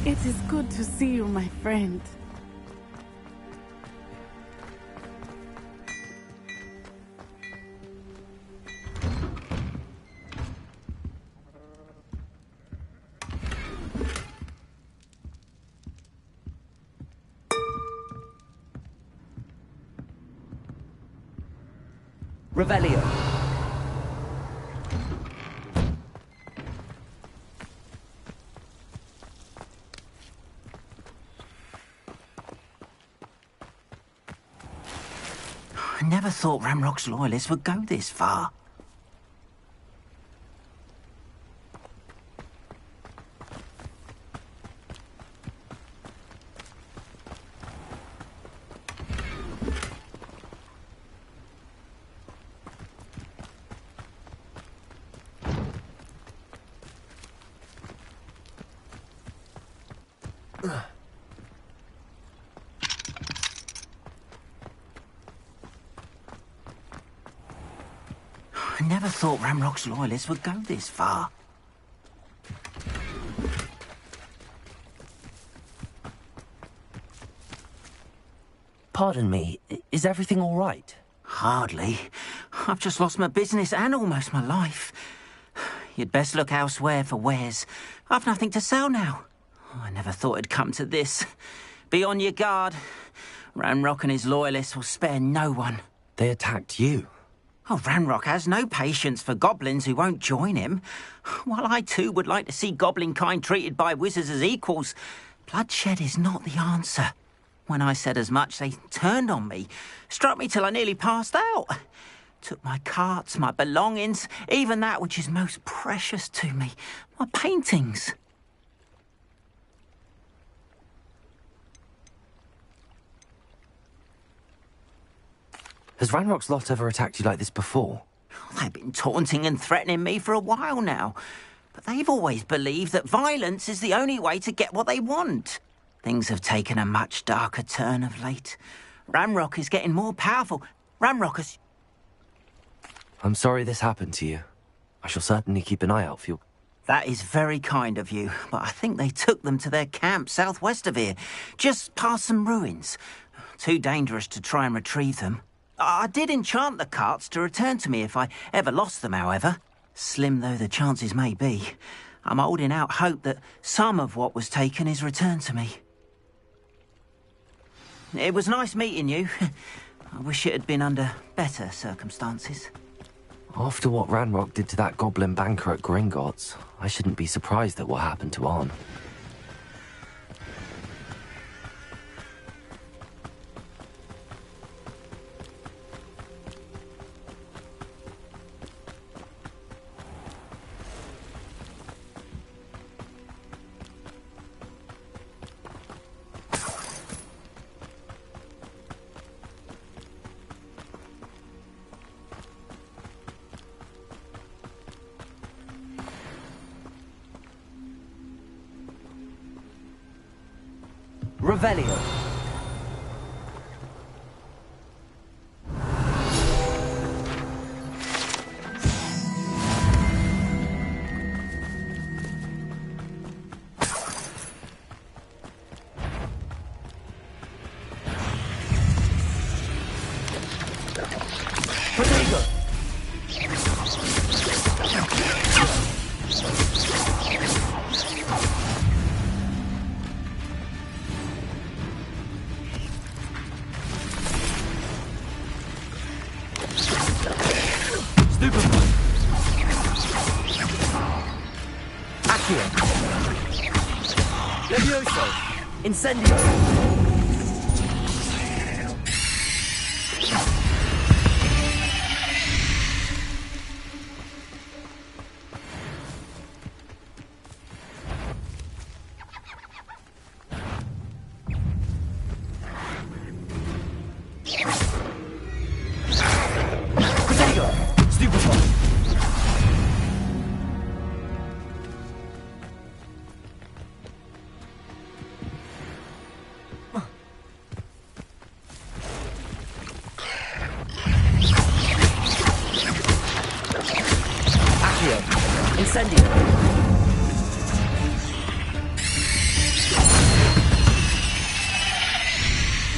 It is good to see you, my friend. Revelio. I never thought Ranrock's loyalists would go this far. I never thought Ranrock's loyalists would go this far. Pardon me, is everything all right? Hardly. I've just lost my business and almost my life. You'd best look elsewhere for wares. I've nothing to sell now. I never thought it'd come to this. Be on your guard. Ranrock and his loyalists will spare no one. They attacked you. Oh, Ranrock has no patience for goblins who won't join him. While I too would like to see goblin kind treated by wizards as equals, bloodshed is not the answer. When I said as much, they turned on me, struck me till I nearly passed out. Took my carts, my belongings, even that which is most precious to me, my paintings. Has Ranrock's lot ever attacked you like this before? They've been taunting and threatening me for a while now. But they've always believed that violence is the only way to get what they want. Things have taken a much darker turn of late. Ranrock is getting more powerful. Ranrock has... I'm sorry this happened to you. I shall certainly keep an eye out for you. That is very kind of you, but I think they took them to their camp southwest of here, just past some ruins. Too dangerous to try and retrieve them. I did enchant the carts to return to me if I ever lost them, however. Slim though the chances may be, I'm holding out hope that some of what was taken is returned to me. It was nice meeting you. I wish it had been under better circumstances. After what Ranrock did to that goblin banker at Gringotts, I shouldn't be surprised at what happened to Arn. Revelio. Incendio! Protego! Stupefy! Incendio!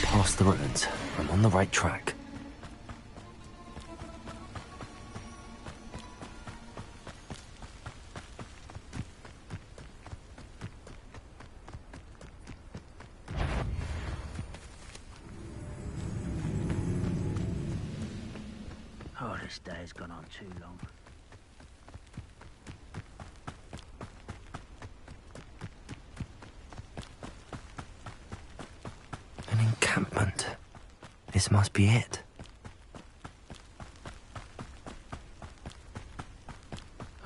Past the ruins. I'm on the right track. Oh, this day has gone on too long. An encampment. This must be it.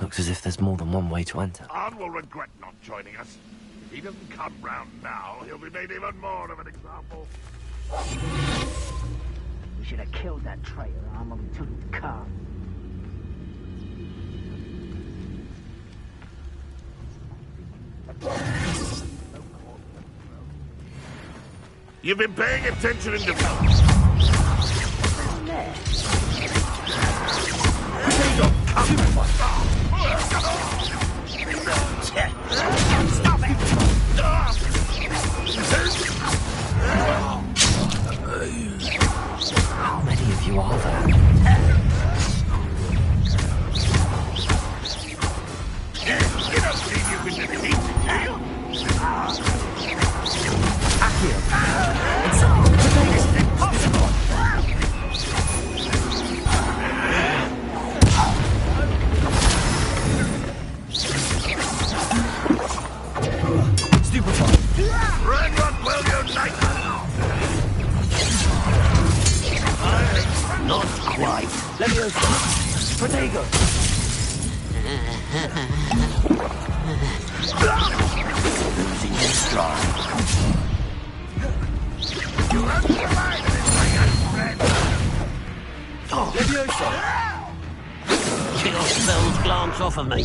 Looks as if there's more than one way to enter. Arn will regret not joining us. If he doesn't come round now, he'll be made even more of an example. We should have killed that traitor, Arn, when we took the car. You've been paying attention in defense. Stop it! How many of you are there? You don't think you can defeat me, do you? Run, well, you knight! Not quite. Leviosa! Protego! Losing your stride. You have survived this, my young friend! Leviosa! Your spells glance off of me.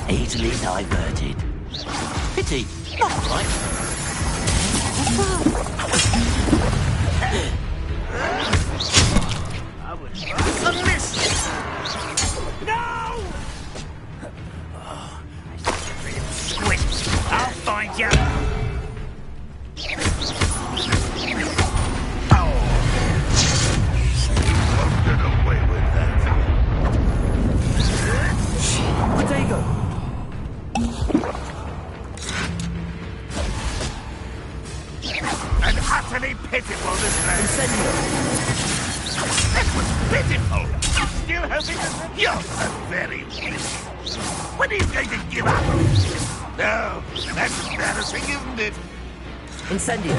Easily diverted. Pity. Not quite. A miss! No! Squid! I'll find you! Get away with that. Protego! And utterly pitiful, this man. Incendio! That was pitiful! Still hoping that you're so very weak. When are you going to give up? No, that's embarrassing, isn't it? Incendio!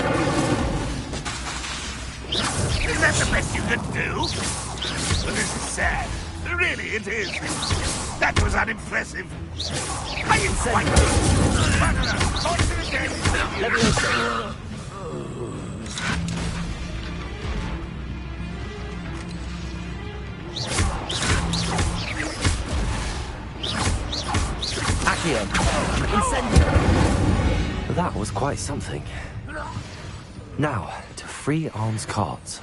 Is that the best you could do? Well, this is sad. Really, it is. That was unimpressive. Are you quite... Leviosa! Accio! Incendio! That was quite something. Now, to free Arn's cards.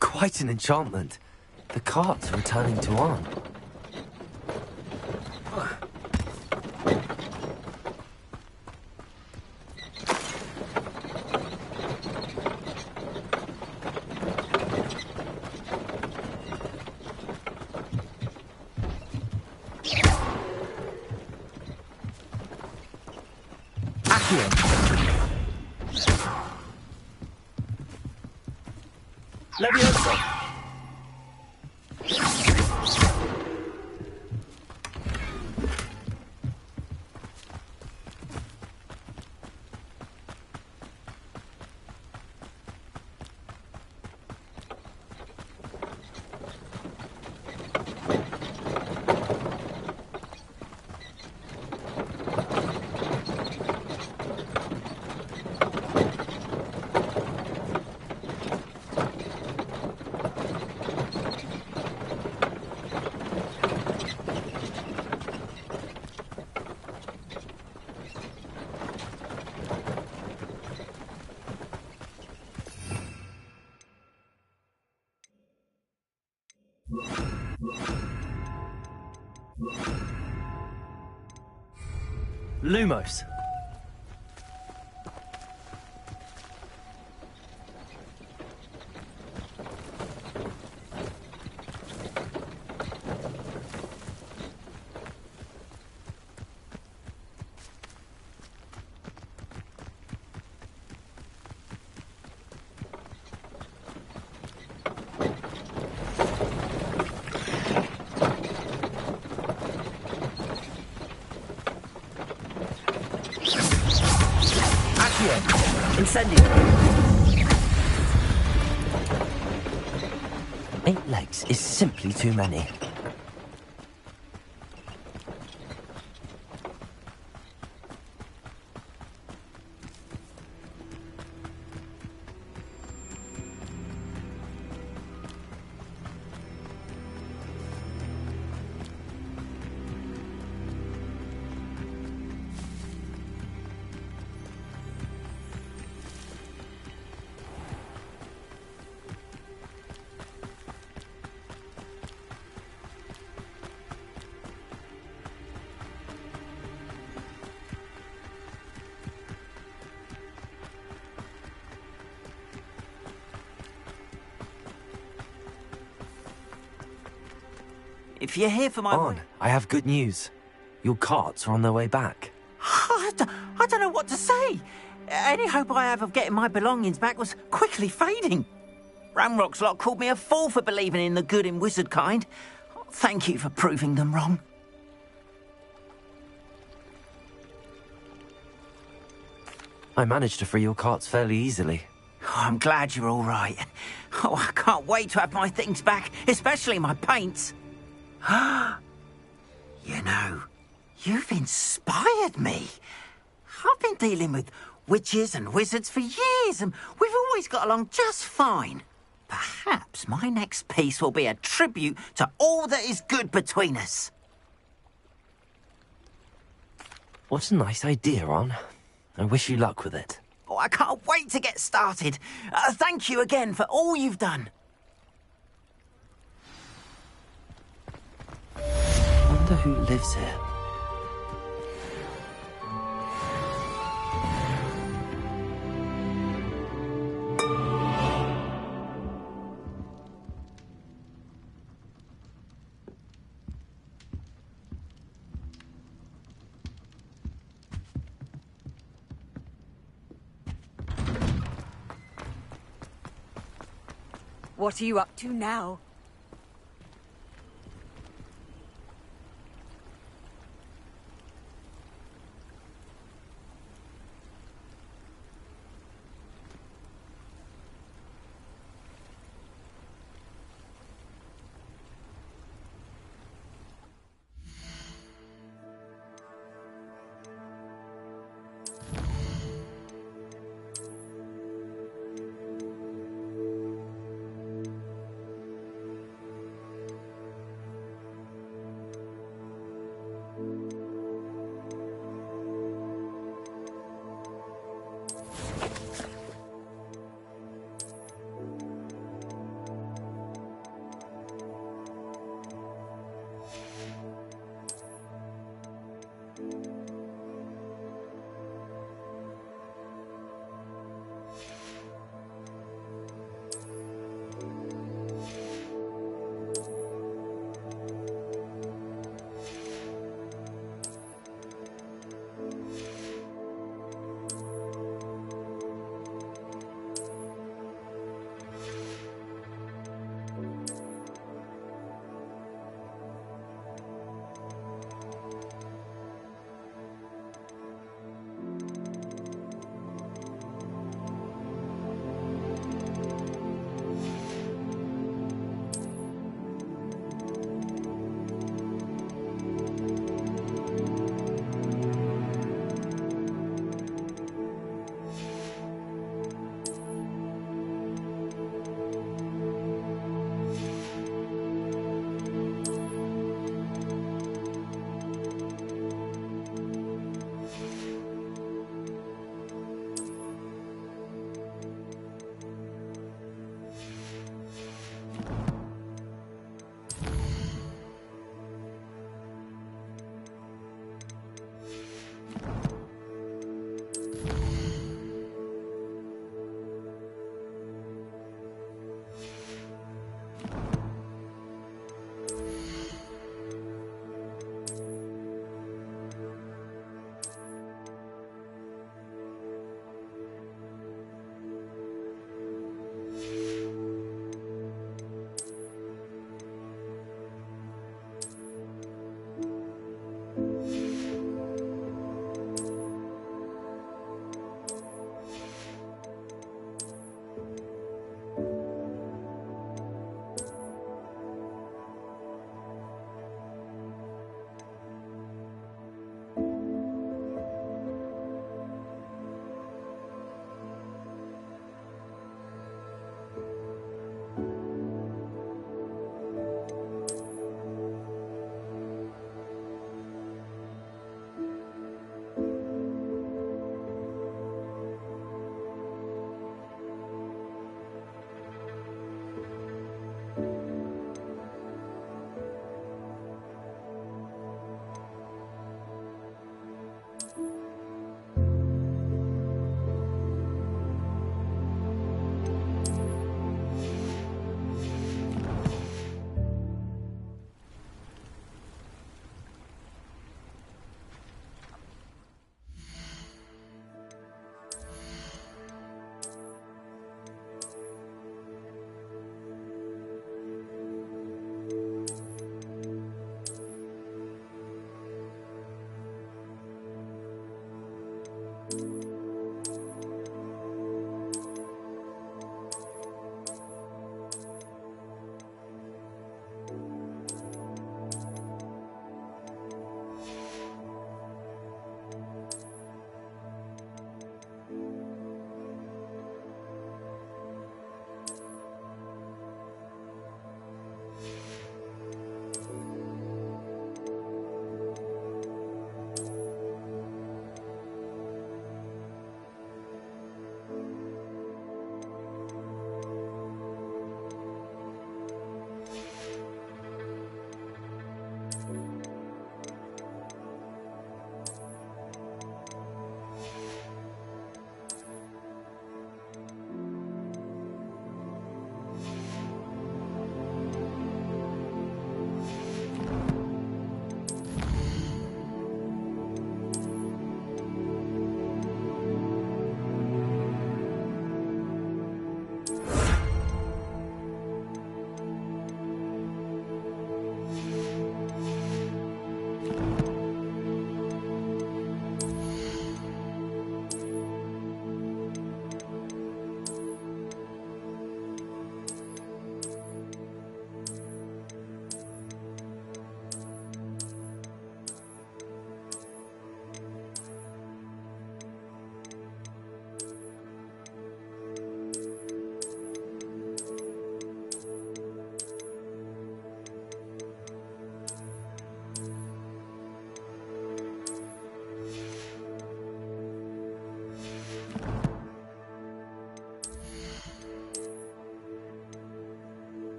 Quite an enchantment. The carts are returning to Arn. Leviosa! Lumos. Incendio. 8 legs is simply too many. If you're here for my... Arn, I have good news. Your carts are on their way back. I don't know what to say. Any hope I have of getting my belongings back was quickly fading. Ramrock's lot called me a fool for believing in the good in wizard kind. Thank you for proving them wrong. I managed to free your carts fairly easily. Oh, I'm glad you're all right. Oh, I can't wait to have my things back, especially my paints. You know, you've inspired me. I've been dealing with witches and wizards for years, and we've always got along just fine. Perhaps my next piece will be a tribute to all that is good between us. What a nice idea, Arn. I wish you luck with it. Oh, I can't wait to get started. Thank you again for all you've done. I wonder who lives here. What are you up to now?